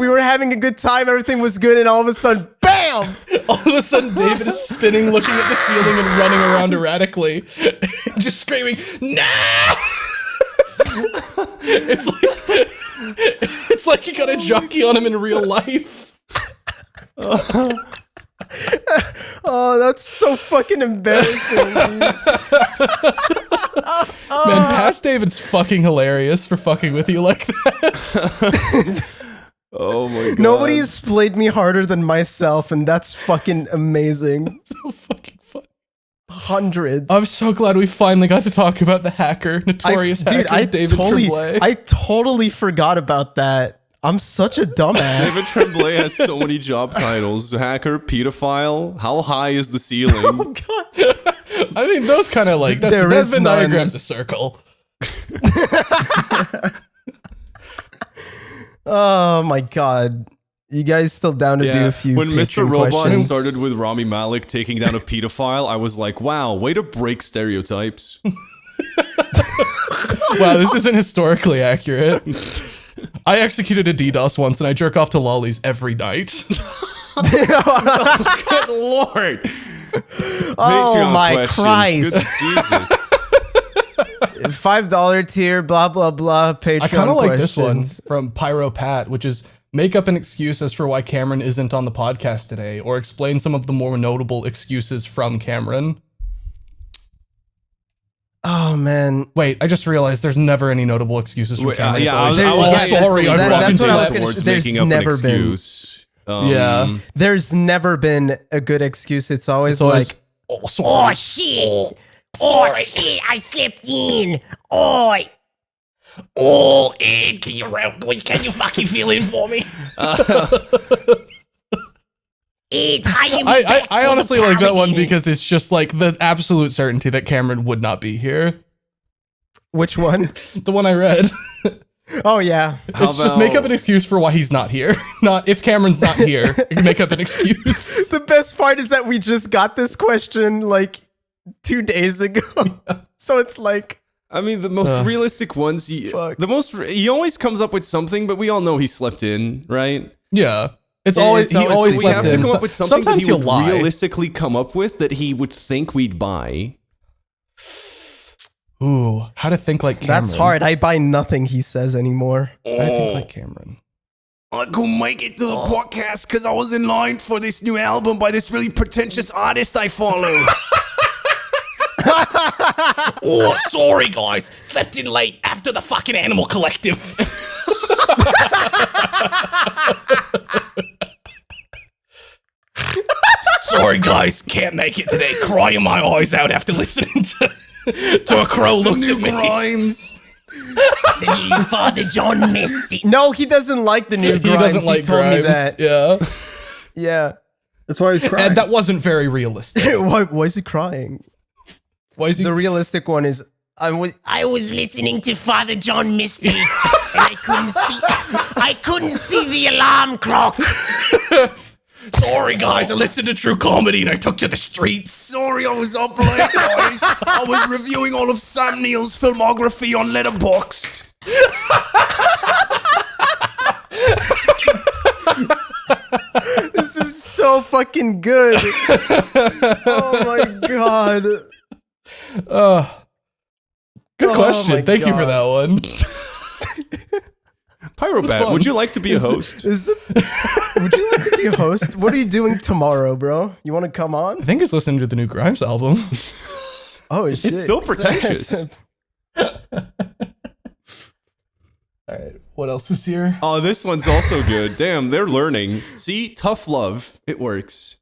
A: we were having a good time. Everything was good, and all of a sudden, bam!
E: All of a sudden, David is spinning, looking at the ceiling, and running around erratically, just screaming, "No!" It's like he got a jockey on him in real life.
A: Oh, that's so fucking embarrassing. Dude.
E: Man, past David's fucking hilarious for fucking with you like that.
C: Oh my god.
A: Nobody has played me harder than myself, and that's fucking amazing.
E: So fucking fun.
A: Hundreds.
E: I'm so glad we finally got to talk about the hacker, notorious hacker, David Tremblay.
A: I totally forgot about that. I'm such a dumbass.
C: David Tremblay has so many job titles. Hacker, pedophile. How high is the ceiling?
A: Oh god.
E: I mean, those kind of like,
A: There
E: that's
A: is
E: Venn
A: none.
E: diagram's a circle.
A: Oh my god. You guys still down to do a few
C: when Mr.
A: Patreon
C: Robot
A: questions?
C: started with Rami Malek taking down a pedophile, I was like, wow, way to break stereotypes.
E: Wow, this isn't historically accurate. I executed a DDoS once, and I jerk off to lollies every night.
C: Good lord.
A: Oh my
C: questions.
A: Christ.
C: Good Jesus.
A: $5 tier, blah blah blah. Patreon
E: I kind of like this one
A: questions.
E: from Pyro Pat, which is make up an excuse as for why Cameron isn't on the podcast today, or explain some of the more notable excuses from Cameron.
A: Oh man.
E: Wait, I just realized there's never any notable excuses from Cameron. It's
C: I
E: always,
C: was
E: sorry, I
A: that's
E: fucking
A: what I was
E: slept.
A: gonna
C: towards
A: say. There's
C: making up
A: never
C: an
A: been-
C: excuse.
E: Yeah.
A: There's never been a good excuse. It's always
E: always-
A: like,
E: Oh, sorry.
D: Shit! Oh shit! I slipped in. Oi!
E: Oh, Ed, can you fucking fill in for me?
D: Ed, hire me back
E: I
D: for
E: honestly
D: the
E: like that one
D: paladins.
E: because it's just like the absolute certainty that Cameron would not be here.
A: which one?
E: The one I read.
A: Oh yeah.
E: It's just make up an excuse for why he's not here. Not if Cameron's not here, you can make up an excuse.
A: The best part is that we just got this question like 2 days ago. So it's like,
C: I mean, the most realistic ones, he always comes up with something, but we all know he slept in, right?
E: Yeah. He
A: It's
E: always
A: always-
C: We have
E: slept
C: to
E: in.
C: come up with something that
E: Sometimes
C: he would
E: he'll lie.
C: realistically come up with that he would think we'd buy.
E: Ooh, how to think like Cameron.
A: that's hard. I buy nothing he says anymore.
E: How to think like Cameron.
C: I couldn't make it to the podcast because I was in line for this new album by this really pretentious artist I follow.
E: Oh, sorry guys. Slept in late after the fucking Animal Collective. Sorry guys, can't make it today. Crying my eyes out after listening to a crow look
C: New
E: at me.
C: Grimes.
D: The new Father John Misty.
A: No, he doesn't like the new
E: He
A: Grimes.
E: doesn't like
A: told me
E: Grimes.
A: that.
E: Yeah.
A: Yeah.
B: That's why he's crying.
E: And that wasn't very realistic.
A: Why is he crying?
E: Why is he?
A: The realistic one is
D: I was listening to Father John Misty, and I couldn't see the alarm clock.
E: Sorry guys, I listened to True Comedy and I took to the streets.
C: Sorry, I was up late, guys. I was reviewing all of Sam Neill's filmography on Letterboxd.
A: this is so fucking good. Oh my god.
E: Good
A: Oh
E: question.
A: my
E: Thank you for
A: God.
E: that one.
C: Pyrobat,
E: fun.
C: would you like to be a host?
A: Would you like to be a host? What are you doing tomorrow, bro? You want to come on?
E: I think he's listening to the new Grimes album.
A: Oh shit.
C: It's so pretentious.
E: All right, what else is here?
C: Oh, this one's also good. Damn, they're learning. See, tough love. It works.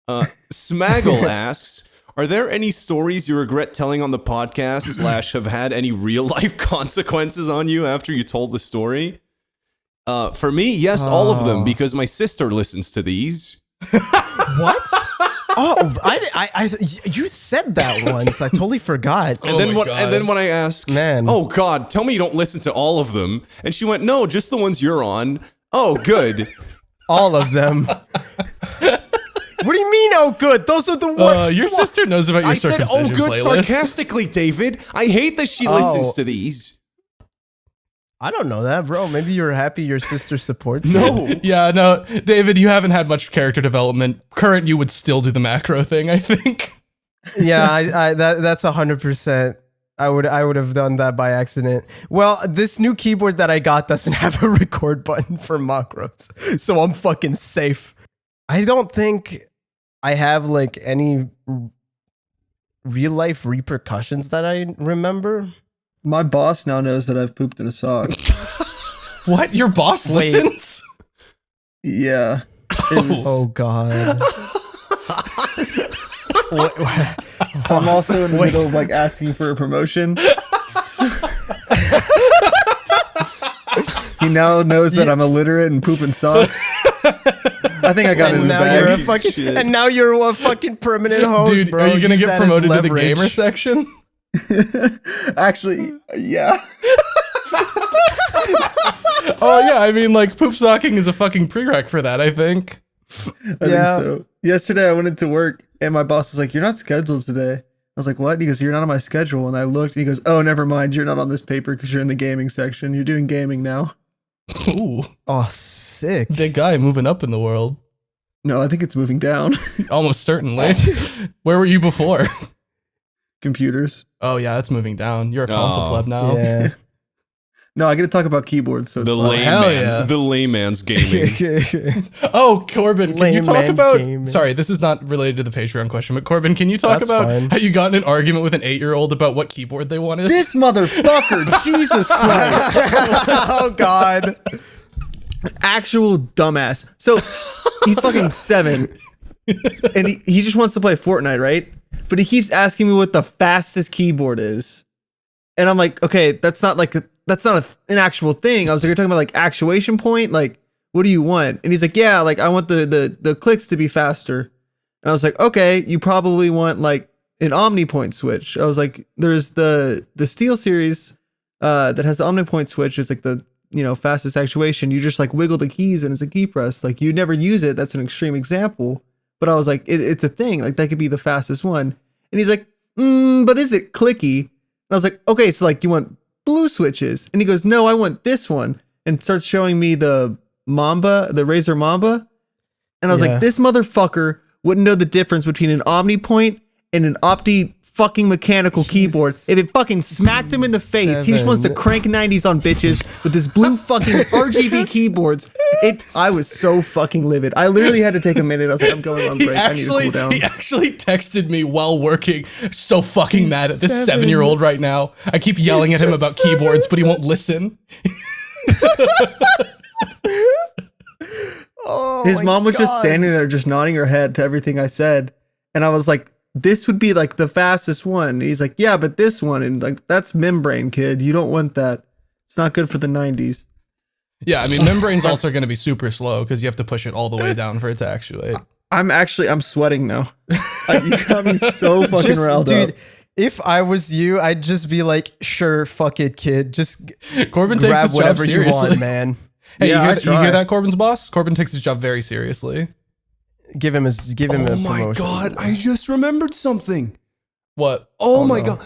C: Smaggle asks, are there any stories you regret telling on the podcast / have had any real life consequences on you after you told the story? For me, yes, all of them, because my sister listens to these.
A: What? Oh, you said that once. I totally forgot.
C: And then when I asked,
A: Man.
C: oh God, tell me you don't listen to all of them. And she went, no, just the ones you're on. Oh, good.
A: All of them. What do you mean, oh good? Those are the worst.
E: Your sister knows about your
C: I said, oh
E: circumcision
C: good,
E: playlist.
C: sarcastically, David. I hate that she listens to these.
A: I don't know that, bro. Maybe you're happy your sister supports you.
C: No.
E: Yeah, no, David, you haven't had much character development. Current, you would still do the macro thing, I think.
A: Yeah, that's 100%. I would have done that by accident. Well, this new keyboard that I got doesn't have a record button for macros, so I'm fucking safe. I don't think I have like any real life repercussions that I remember.
B: My boss now knows that I've pooped in a sock.
E: What? Your boss
A: Wait.
E: listens?
B: Yeah. It was-
A: Oh god.
B: I'm also in the middle of like asking for a promotion. He now knows that I'm illiterate and poop in socks. I think I got it in
A: And
B: the
A: now you're a
B: bag.
A: fucking and now you're a fucking permanent host,
E: Dude,
A: bro.
E: are you gonna
A: Use
E: get
A: that as
E: promoted to the
A: leverage.
E: gamer section?
B: Actually, yeah.
E: Oh yeah, I mean like poop stocking is a fucking prereq for that, I think.
B: I think so. Yesterday I went into work and my boss was like, "You're not scheduled today." I was like, "What?" He goes, "You're not on my schedule." And I looked and he goes, "Oh, never mind. You're not on this paper because you're in the gaming section. You're doing gaming now."
E: Ooh,
A: Oh, sick.
E: big guy moving up in the world.
B: No, I think it's moving down.
E: Almost certainly. Where were you before?
B: Computers.
E: Oh yeah, it's moving down. You're a console
C: Oh,
E: pleb now.
A: Yeah.
B: No, I get to talk about keyboards, so it's
C: The
B: fine.
E: hell yeah.
C: layman's gaming.
E: Oh, Corbin, can you
A: Lame
E: talk
A: man
E: about?
A: gaming.
E: Sorry, this is not related to the Patreon question, but Corbin, can you talk
A: That's
E: about
A: fine.
E: how you got in an argument with an 8-year-old about what keyboard they wanted?
B: This motherfucker, Jesus Christ.
A: Oh God.
B: Actual dumbass. So he's fucking 7 and he just wants to play Fortnite, right? But he keeps asking me what the fastest keyboard is. And I'm like, okay, that's not an actual thing. I was like, you're talking about like actuation point? Like, what do you want? And he's like, yeah, like I want the clicks to be faster. And I was like, okay, you probably want like an OmniPoint switch. I was like, there's the Steel series that has the OmniPoint switch. It's like the, fastest actuation. You just like wiggle the keys and it's a key press. Like you never use it. That's an extreme example. But I was like, it's a thing. Like that could be the fastest one. And he's like, but is it clicky? And I was like, okay, so like you want blue switches? And he goes, no, I want this one. And starts showing me the Razer Mamba. And I was
A: Yeah.
B: like, this motherfucker wouldn't know the difference between an OmniPoint and an Opti fucking mechanical keyboard. If it fucking smacked him in the face, he just wants to crank 90s on bitches with his blue fucking RGB keyboards. I was so fucking livid. I literally had to take a minute. I was like, I'm going on break. I need to cool down.
E: He actually texted me while working. So fucking mad at this
A: 7.
E: 7-year-old right now. I keep yelling at him about keyboards, but he won't listen.
A: Oh,
B: His
A: my
B: mom was just
A: God.
B: standing there, just nodding her head to everything I said. And I was like, this would be like the fastest one. And he's like, yeah, but this one, and like, that's membrane, kid. You don't want that. It's not good for the 90s.
E: Yeah, I mean, membrane's also going to be super slow because you have to push it all the way down for it to actuate.
B: I'm sweating now. You got me so fucking
A: Just,
B: riled
A: dude,
B: up.
A: if I was you, I'd just be like, sure, fuck it, kid. Just
E: Corbin takes
A: grab
E: his job
A: whatever you
E: seriously.
A: want, man.
E: Hey,
B: Yeah, I
E: you
B: try.
E: hear that, Corbin's boss? Corbin takes his job very seriously.
A: Give him a
C: Oh my
A: promotion.
C: god, I just remembered something.
E: What?
C: Oh my god.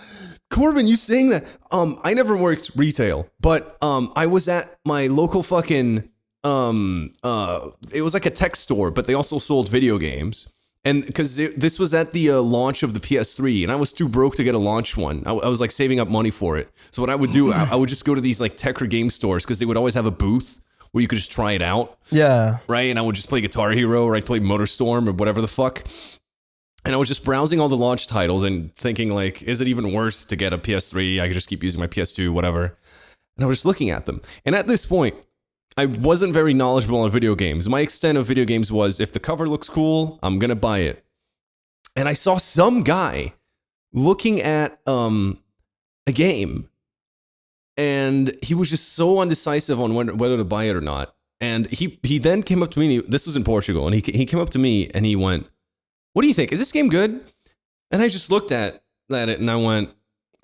C: Corbin, you saying that? I never worked retail, but I was at my local fucking it was like a tech store, but they also sold video games. And because this was at the launch of the PS3, and I was too broke to get a launch one. I was like saving up money for it. So what I would do, I would just go to these like tech or game stores because they would always have a booth where you could just try it out,
A: Yeah.
C: right? And I would just play Guitar Hero or I'd play MotorStorm or whatever the fuck. And I was just browsing all the launch titles and thinking like, is it even worth to get a PS3? I could just keep using my PS2, whatever. And I was just looking at them. And at this point, I wasn't very knowledgeable on video games. My extent of video games was if the cover looks cool, I'm going to buy it. And I saw some guy looking at a game and he was just so undecisive on whether to buy it or not. And he then came up to me, this was in Portugal, and he came up to me and he went, what do you think? Is this game good? And I just looked at it and I went,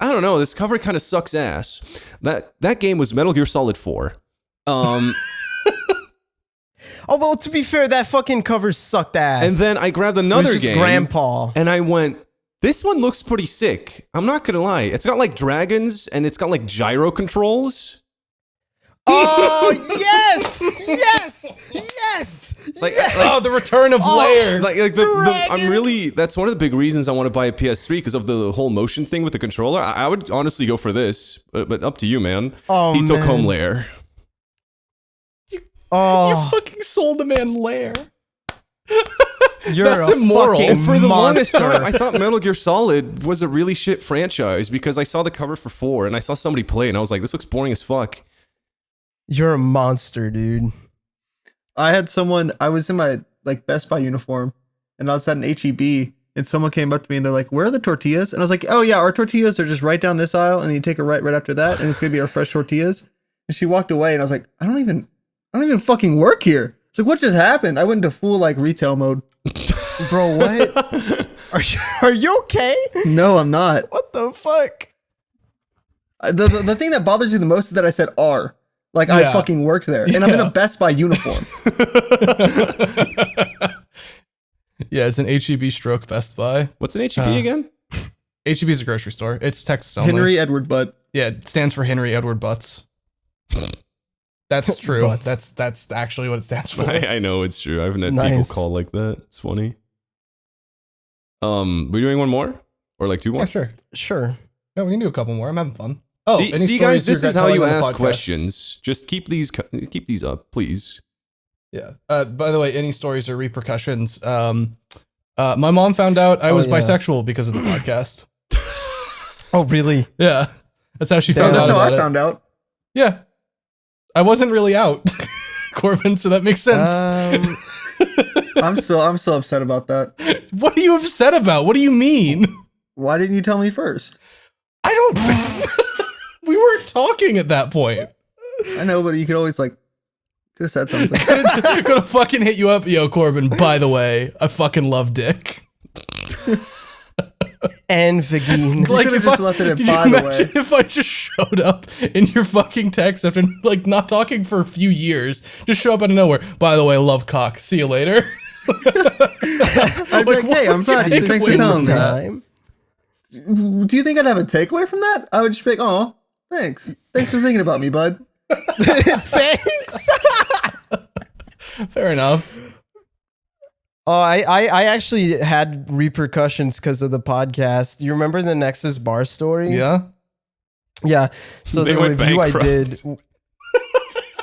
C: I don't know, this cover kind of sucks ass. That game was Metal Gear Solid 4.
A: Oh, well, to be fair, that fucking cover sucked ass.
C: And then I grabbed
A: It was
C: another
A: just
C: game.
A: Grandpa.
C: And I went, this one looks pretty sick. I'm not gonna lie. It's got like dragons and it's got like gyro controls.
A: Oh, yes! Yes! Yes!
C: Like,
E: Oh, the return of Lair.
C: I'm
A: Dragon.
C: really, that's one of the big reasons I want to buy a PS3 because of the whole motion thing with the controller. I would honestly go for this, but up to you, man.
A: Oh,
C: He took
A: man.
C: home Lair.
A: Oh,
E: You fucking sold the man Lair.
A: you're
E: that's
A: a
E: immoral.
A: fucking
C: And for the longest
A: monster.
C: time, I thought Metal Gear Solid was a really shit franchise because I saw the cover for 4 and I saw somebody play and I was like, this looks boring as fuck.
A: You're a monster, dude.
B: I was in my like Best Buy uniform and I was at an HEB and someone came up to me and they're like, where are the tortillas? And I was like, oh yeah, our tortillas are just right down this aisle and then you take a right after that and it's going to be our fresh tortillas. And she walked away and I was like, I don't even fucking work here. It's like, what just happened? I went into full like retail mode.
A: Bro, what? Are you okay?
B: No, I'm not.
A: What the fuck?
B: The thing that bothers you the most is that I said R. Like
E: Yeah.
B: I fucking worked there, and I'm in a Best Buy uniform.
E: Yeah, it's an HEB stroke Best Buy.
C: What's an HEB again?
E: HEB is a grocery store. It's Texas only.
B: Henry Edward Butt.
E: Yeah, it stands for Henry Edward Butts. That's true.
A: Butts.
E: That's actually what it stands for.
C: I know it's true. I've had people
A: Nice.
C: call like that. It's funny. We doing one more or like two more?
E: Yeah, sure.
A: Sure.
E: Yeah, we can do a couple more. I'm having fun. Oh,
C: see,
E: any
C: see
E: stories
C: guys, this
E: you're
C: is how
E: telling
C: you
E: on the
C: ask
E: podcast?
C: questions. Just keep these up, please.
E: Yeah. By the way, any stories or repercussions? My mom found out I was
A: yeah.
E: bisexual because of the podcast.
A: Oh, really?
E: Yeah, that's how she
B: Yeah,
E: found
B: that's
E: out
B: how
E: about
B: I
E: it.
B: found out.
E: Yeah, I wasn't really out, Corbin, so that makes sense.
B: I'm still upset about that.
E: What are you upset about? What do you mean?
B: Why didn't you tell me first?
E: I don't. We weren't talking at that point.
B: I know, but you could always could have said something.
E: Gonna fucking hit you up, yo, Corbin. By the way, I fucking love dick.
A: And Vagine.
B: could've just left it at
E: could
B: by
E: you
B: the
E: imagine
B: way.
E: if I just showed up in your fucking text after not talking for a few years, just show up out of nowhere. By the way, love cock. See you later.
B: I'd be like, hey, I'm proud of you. Thanks for
E: away
B: telling
E: from
B: me.
A: Time.
B: Do you think I'd have a takeaway from that? I would just be like, oh, thanks. Thanks for thinking about me, bud.
A: Thanks.
E: Fair enough.
A: Oh, I actually had repercussions because of the podcast. You remember the Nexus bar story?
E: Yeah.
A: Yeah. So
C: They
A: the
C: went
A: review I
C: bankrupt.
A: did.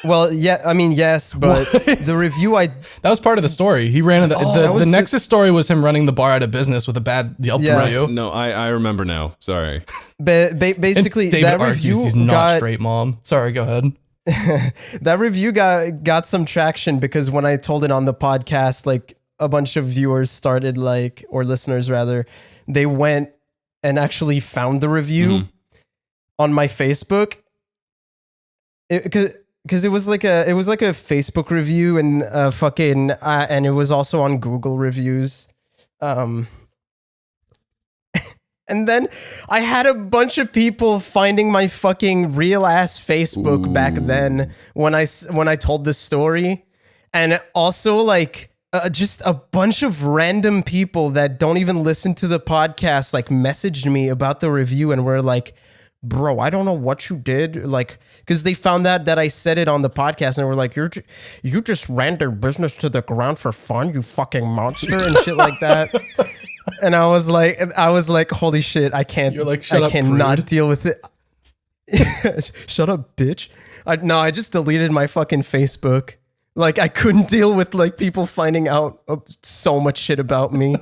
A: Well, yeah, I mean, yes, but the review
E: That was part of the story. He ran the Nexus story was him running the bar out of business with a bad Yelp
A: Yeah.
E: review.
C: No, I remember now. Sorry.
A: basically
E: And David
A: that
E: argues
A: review
E: he's not
A: got
E: straight, mom. Sorry, go ahead.
A: that review got some traction because when I told it on the podcast, like a bunch of viewers started or listeners rather, they went and actually found the review on my Facebook. Because it was like a Facebook review and and it was also on Google reviews. And then I had a bunch of people finding my fucking real ass Facebook back then when I told this story, and also just a bunch of random people that don't even listen to the podcast messaged me about the review and were like, bro, I don't know what you did, because they found out that I said it on the podcast and were like, you just ran their business to the ground for fun, you fucking monster, and shit like that. And I was like, holy shit, I can't.
E: You're like, shut
A: I
E: up,
A: cannot
E: prude.
A: deal with it. Shut up, bitch. I just deleted my fucking Facebook. I couldn't deal with people finding out so much shit about me.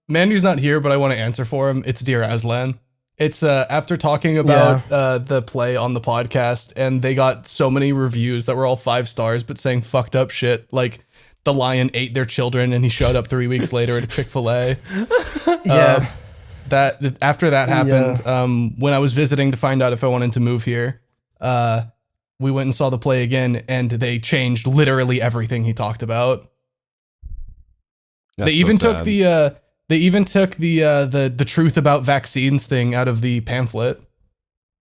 E: Mandy's not here, but I want to answer for him. It's Dear Aslan. It's after talking about the play on the podcast, and they got so many reviews that were all 5 stars, but saying fucked up shit, like the lion ate their children and he showed up 3 weeks later at a Chick-fil-A.
A: Yeah.
E: That after that happened, when I was visiting to find out if I wanted to move here, we went and saw the play again, and they changed literally everything he talked about.
C: That's
E: They even
C: so
E: took
C: sad.
E: the truth about vaccines thing out of the pamphlet.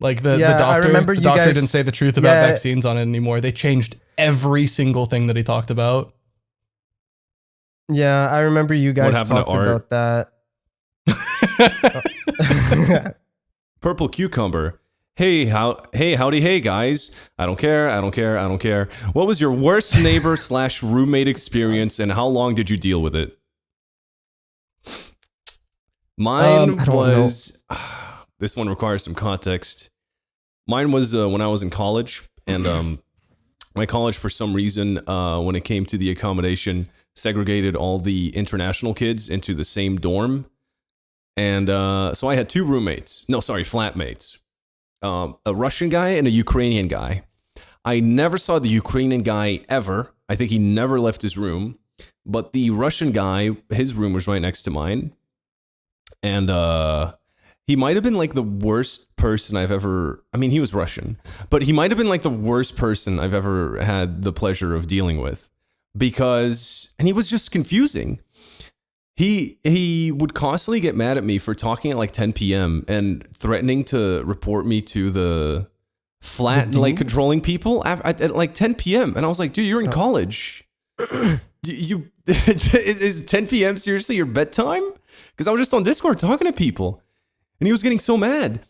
E: Like the
A: Yeah, I
E: doctor,
A: remember
E: the
A: you
E: doctor
A: guys-
E: didn't say the truth about
A: yeah.
E: vaccines on it anymore. They changed every single thing that he talked about.
A: Yeah, I remember you guys
C: happened to
A: talked
C: Art?
A: about that.
C: Purple cucumber. Hey, howdy, hey guys. I don't care. What was your worst neighbor / roommate experience, and how long did you deal with it? Mine
A: I don't
C: was. This one requires some context. Mine was when I was in college, and my college, for some reason, when it came to the accommodation, segregated all the international kids into the same dorm. And so I had 2 roommates. No, sorry, flatmates. A Russian guy and a Ukrainian guy. I never saw the Ukrainian guy ever. I think he never left his room. But the Russian guy, his room was right next to mine. And he might have been like the worst person I've ever... I mean, he was Russian. But he might have been like the worst person I've ever had the pleasure of dealing with. Because... And he was just confusing. He would constantly get mad at me for talking at like 10 p.m. and threatening to report me to the flat like controlling people at like 10 p.m. And I was like, dude, you're in college. Is 10 p.m. seriously your bedtime? Because I was just on Discord talking to people, and he was getting so mad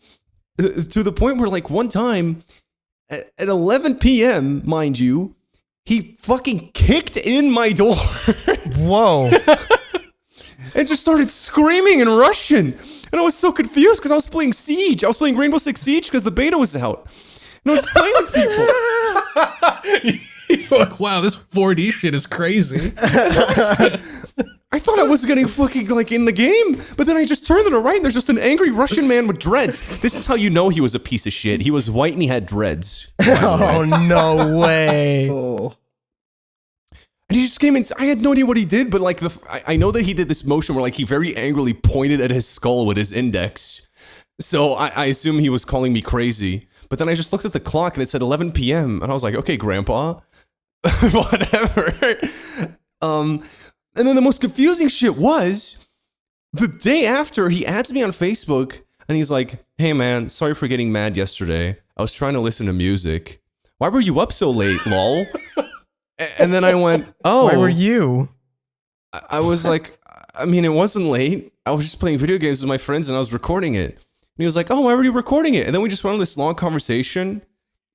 C: to the point where like one time at 11 p.m., mind you, he fucking kicked in my door.
A: Whoa.
C: And just started screaming in Russian. And I was so confused because I was playing Siege. I was playing Rainbow Six Siege because the beta was out. And I was playing with people.
E: You're like, wow, this 4D shit is crazy.
C: I thought I was getting fucking like in the game, but then I just turned to the right and there's just an angry Russian man with dreads. This is how you know he was a piece of shit. He was white and he had dreads.
A: Oh, no way.
B: Oh.
C: And he just came in. I had no idea what he did, but like I know that he did this motion where like he very angrily pointed at his skull with his index. So I assume he was calling me crazy. But then I just looked at the clock and it said 11 p.m. and I was like, okay, Grandpa, whatever. And then the most confusing shit was the day after he adds me on Facebook and he's like, hey man, sorry for getting mad yesterday. I was trying to listen to music. Why were you up so late, lol? And then I went, oh.
A: Where were you?
C: I was like, I mean, it wasn't late. I was just playing video games with my friends and I was recording it. And he was like, oh, why were you recording it? And then we just went on this long conversation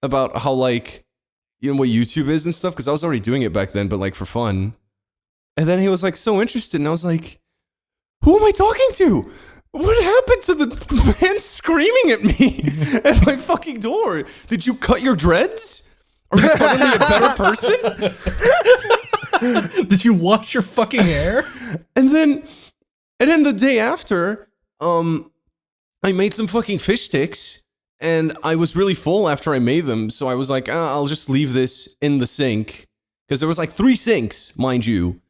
C: about how, like, you know, what YouTube is and stuff. Because I was already doing it back then, but, like, for fun. And then he was, like, so interested. And I was like, who am I talking to? What happened to the man screaming at me at my fucking door? Did you cut your dreads? Are you suddenly a better person?
E: Did you wash your fucking hair?
C: And then the day after, I made some fucking fish sticks, and I was really full after I made them. So I was like, I'll just leave this in the sink, because there was like 3 sinks, mind you.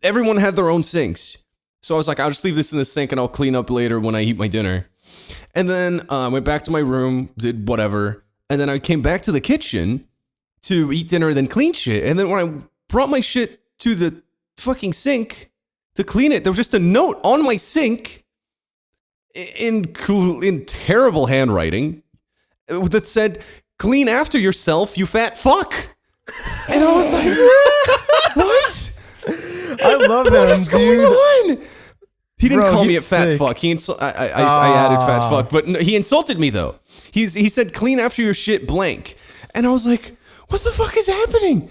C: Everyone had their own sinks. So I was like, I'll just leave this in the sink, and I'll clean up later when I eat my dinner. And then I went back to my room, did whatever, and then I came back to the kitchen to eat dinner and then clean shit. And then when I brought my shit to the fucking sink to clean it, there was just a note on my sink in terrible handwriting that said, clean after yourself, you fat fuck. And I was like, what?
A: I love
C: What
A: him,
C: is going
A: dude.
C: on? He didn't
A: Bro,
C: call me a
A: he's
C: fat
A: sick.
C: fuck. I added fat fuck, but no, he insulted me though. He said, clean after your shit blank. And I was like, what the fuck is happening?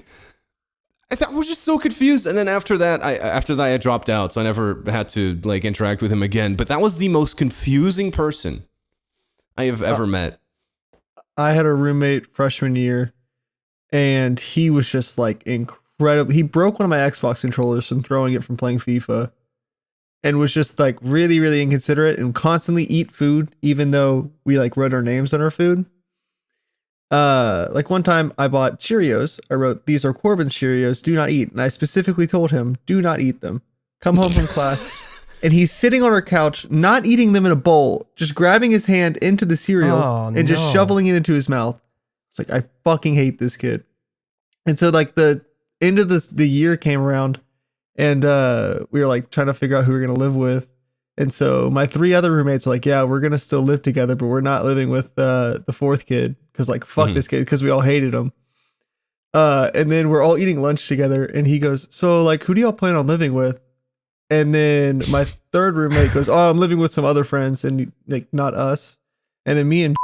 C: I was just so confused. And then after that, I dropped out, so I never had to like interact with him again. But that was the most confusing person I have ever met.
B: I had a roommate freshman year, and he was just like incredible. He broke one of my Xbox controllers from throwing it from playing FIFA, and was just like really, really inconsiderate and constantly eat food, even though we like wrote our names on our food. Like one time I bought Cheerios. I wrote, these are Corbin's Cheerios, do not eat. And I specifically told him, do not eat them. Come home from class. And he's sitting on our couch, not eating them in a bowl, just grabbing his hand into the cereal and just shoveling it into his mouth. It's like, I fucking hate this kid. And so like the end of the year came around, and we were like trying to figure out who we were going to live with. And so my 3 other roommates are like, yeah, we're going to still live together, but we're not living with the 4th kid. Cause like, fuck this kid. Cause we all hated him. And then we're all eating lunch together, and he goes, so like, who do y'all plan on living with? And then my 3rd roommate goes, oh, I'm living with some other friends, and like, not us. And then me and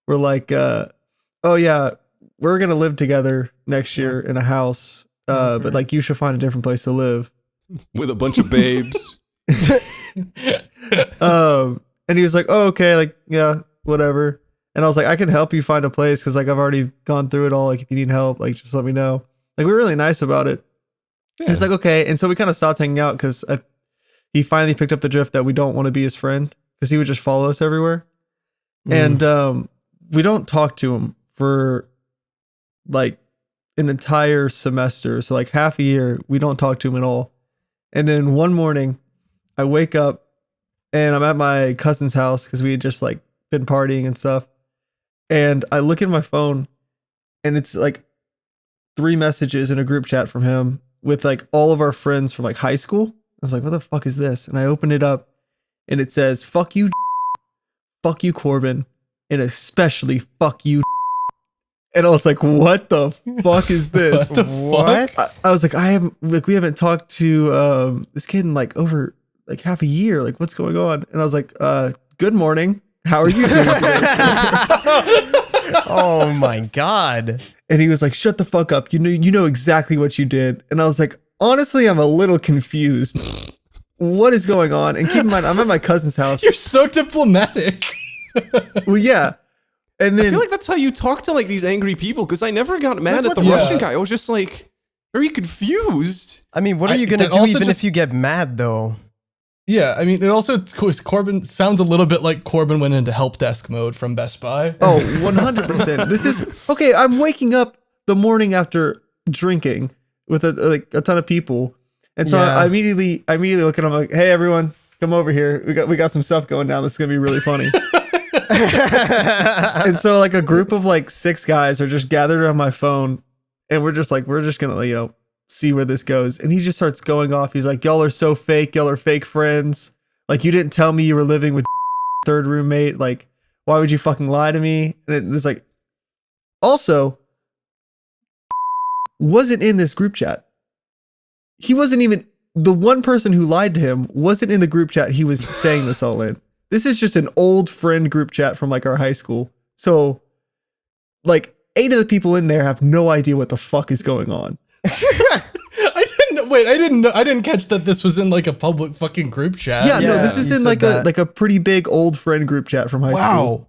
B: were like, oh yeah, we're going to live together next year in a house. But like, you should find a different place to live.
C: With a bunch of babes.
B: And he was like, oh, okay. Like, yeah, whatever. And I was like, I can help you find a place, because like I've already gone through it all. Like, if you need help, like just let me know. Like, we were really nice about it. Yeah. He's like, okay. And so we kind of stopped hanging out, because he finally picked up the drift that we don't want to be his friend, because he would just follow us everywhere. And we don't talk to him for like an entire semester. So like half a year, we don't talk to him at all. And then one morning I wake up and I'm at my cousin's house, because we had just like been partying and stuff. And I look at my phone, and it's like 3 messages in a group chat from him with like all of our friends from like high school. I was like, what the fuck is this? And I opened it up, and it says, fuck you, fuck you, Corbin, and especially fuck you. And I was like, what the fuck is this?
E: What the
A: What?
B: I was like, we haven't talked to this kid in like over like half a year. Like, what's going on? And I was like, good morning. How are you doing today?
A: Oh my god.
B: And he was like, shut the fuck up. You know exactly what you did. And I was like, honestly, I'm a little confused. What is going on? And keep in mind, I'm at my cousin's house.
E: You're so diplomatic.
B: Well, yeah. And
C: I
B: then
C: feel like that's how you talk to like these angry people because I never got mad at the
E: Yeah.
C: Russian guy. I was just like very confused.
A: I mean, what are
E: I-
A: you gonna
E: that
A: do
E: also
A: even
E: just-
A: if you get mad though?
E: Yeah, I mean, it also Corbin sounds a little bit like Corbin went into help desk mode from Best Buy.
B: oh, 100%. This is okay. I'm waking up the morning after drinking with a ton of people. And so
A: Yeah.
B: I immediately look at them like, hey, everyone, come over here. We got some stuff going down. This is going to be really funny. And so like a group of like 6 guys are just gathered on my phone and we're just going to, see where this goes. And he just starts going off. He's like, y'all are so fake. Y'all are fake friends. Like, you didn't tell me you were living with third roommate. Like, why would you fucking lie to me? And it's like, also wasn't in this group chat. He wasn't even the one person who lied to him wasn't in the group chat he was saying this all in. This is just an old friend group chat from like our high school. So like 8 of the people in there have no idea what the fuck is going on.
E: I didn't catch that this was in like a public fucking group chat.
B: Yeah, no,
A: Yeah,
B: this is
A: you
B: in
A: said that.
B: like a pretty big old friend group chat from high school.
E: Wow.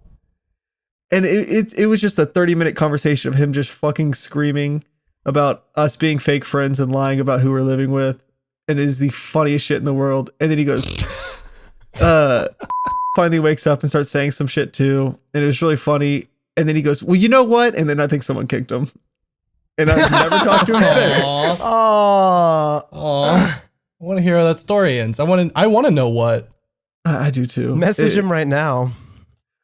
B: And it was just a 30-minute conversation of him just fucking screaming about us being fake friends and lying about who we're living with. And it is the funniest shit in the world. And then he goes, finally wakes up and starts saying some shit too. And it was really funny. And then he goes, well, you know what? And then I think someone kicked him. And I've never talked to him since.
E: Aw.
A: Oh,
E: Aw. I want to hear how that story ends. I want to know what.
B: I do too.
A: message him right now.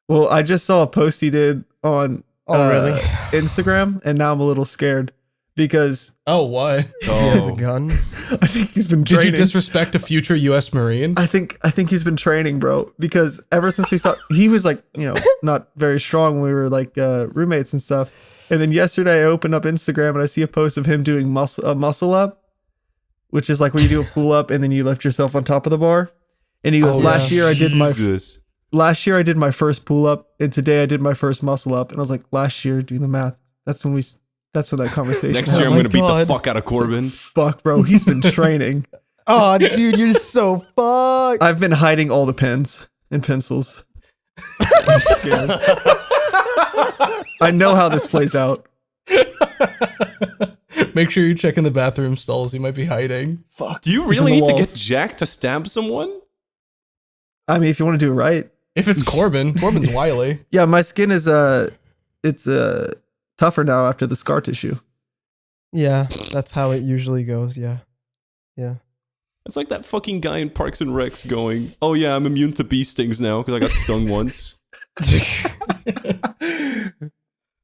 B: Well, I just saw a post he did on
A: Oh, really?
B: Instagram. And now I'm a little scared because
E: Oh, why?
A: He has a gun.
B: I think he's been
E: Did
B: training.
E: you disrespect a future U.S. Marine?
B: I think he's been training, bro. Because ever since we saw, he was like, not very strong when we were like roommates and stuff. And then yesterday I opened up Instagram and I see a post of him doing a muscle up, which is like where you do a pull up and then you lift yourself on top of the bar. And he goes, last year I did my first pull up, and today I did my first muscle up. And I was like, last year, do the math. That's when that conversation.
C: Next year I'm
B: happened.
C: gonna beat
A: God.
C: the fuck out of Corbin.
B: Fuck, bro. He's been training.
A: Oh, dude, you're so fucked.
B: I've been hiding all the pens and pencils. I'm scared. I know how this plays out.
E: Make sure you check in the bathroom stalls. He might be hiding.
B: Fuck.
C: Do you
B: He's in
C: really
B: the
C: need to
B: walls.
C: get Jack to stab someone?
B: I mean, if you want to do it right.
E: If it's Corbin's wily.
B: Yeah, my skin is it's tougher now after the scar tissue.
A: Yeah, that's how it usually goes. Yeah.
C: It's like that fucking guy in Parks and Recs going, "Oh yeah, I'm immune to bee stings now because I got stung once."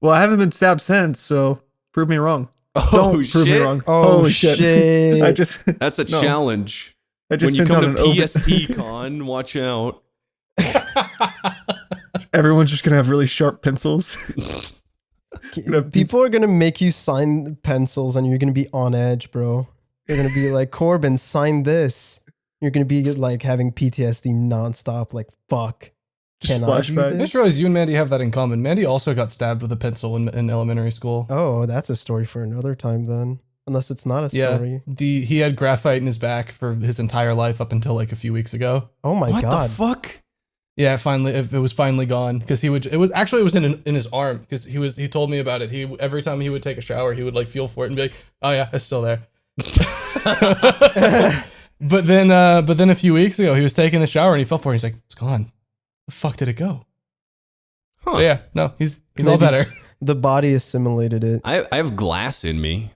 B: Well, I haven't been stabbed since, so prove me wrong.
C: Oh
B: Don't prove me
C: shit!
B: wrong.
A: Oh,
B: Holy shit.
A: shit.
B: I just
C: That's a
B: No.
C: challenge.
B: I
C: When
B: just
C: you
B: sent
C: come
B: out
C: to
B: an open.
C: PST Con, watch out.
B: Everyone's just gonna have really sharp pencils.
A: People are gonna make you sign pencils, and you're gonna be on edge, bro. They're gonna be like, Corbin, sign this. You're gonna be like having PTSD nonstop. Like, fuck.
B: Just
A: Can I do
B: flashback.
E: I
A: this?
E: just realized you and Mandy have that in common. Mandy also got stabbed with a pencil in elementary school.
A: Oh, that's a story for another time then. Unless it's not a
E: Yeah,
A: story.
E: he had graphite in his back for his entire life up until like a few weeks ago.
A: Oh my
C: What
A: god.
C: the fuck?
E: Yeah, it was finally gone because it was in his arm because he told me about it. Every time he would take a shower, he would like feel for it and be like, oh yeah, it's still there. But then a few weeks ago, he was taking a shower and he felt for it. He's like, it's gone. Where the fuck did it go?
C: Huh.
E: But yeah, no, he's all
A: Maybe
E: better.
A: The body assimilated it.
C: I have glass in me.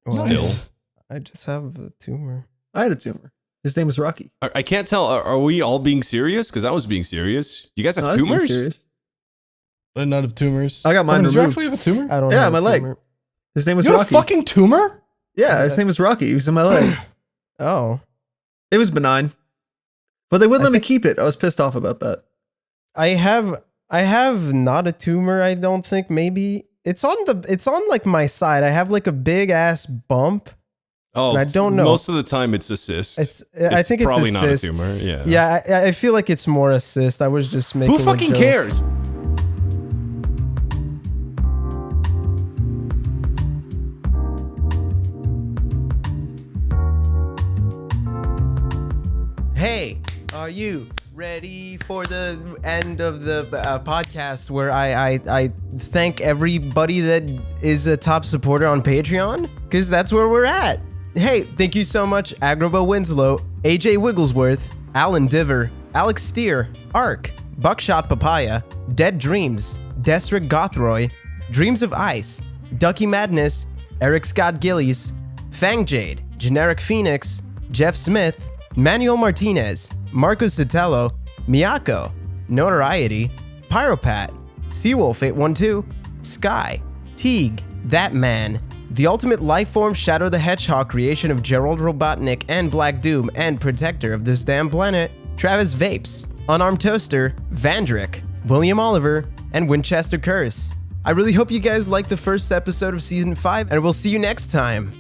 A: Well,
C: Still.
A: I just have a tumor.
B: I had a tumor. His name was Rocky.
C: I can't tell. Are we all being serious? Because I was being serious. You guys have
B: No, I was being
C: tumors?
B: serious.
E: But none of tumors.
B: I got mine
E: Did you
B: removed.
E: actually have a tumor?
A: I don't
B: Yeah,
A: have
B: my
A: a
B: leg.
A: tumor.
B: His name was
E: You had a
B: Rocky.
E: fucking tumor?
B: Yeah, his name was Rocky. He was in my leg.
A: Oh.
B: It was benign, but they wouldn't
A: I
B: let me keep it. I was pissed off about that.
A: I have not a tumor, I don't think. Maybe It's on like my side. I have like a big ass bump.
C: Oh,
A: and I don't know.
C: Most of the time it's a cyst.
A: I think it's
C: probably
A: a
C: not a
A: cyst.
C: tumor. Yeah.
A: Yeah, I feel like it's more a cyst. I was just making.
C: Who fucking
A: a joke.
C: cares?
A: Hey, are you ready for the end of the podcast where I thank everybody that is a top supporter on Patreon? Because that's where we're at. Hey, thank you so much, Agrabo Winslow, AJ Wigglesworth, Alan Diver, Alex Steer, Ark, Buckshot Papaya, Dead Dreams, Desric Gothroy, Dreams of Ice, Ducky Madness, Eric Scott Gillies, Fang Jade, Generic Phoenix, Jeff Smith, Manuel Martinez, Marcos Sotelo, Miyako, Notoriety, Pyropat, Seawolf812, Sky, Teague, That Man, The Ultimate Lifeform Shadow the Hedgehog creation of Gerald Robotnik and Black Doom and protector of this damn planet, Travis Vapes, Unarmed Toaster, Vandrick, William Oliver, and Winchester Curse. I really hope you guys liked the first episode of Season 5, and we'll see you next time.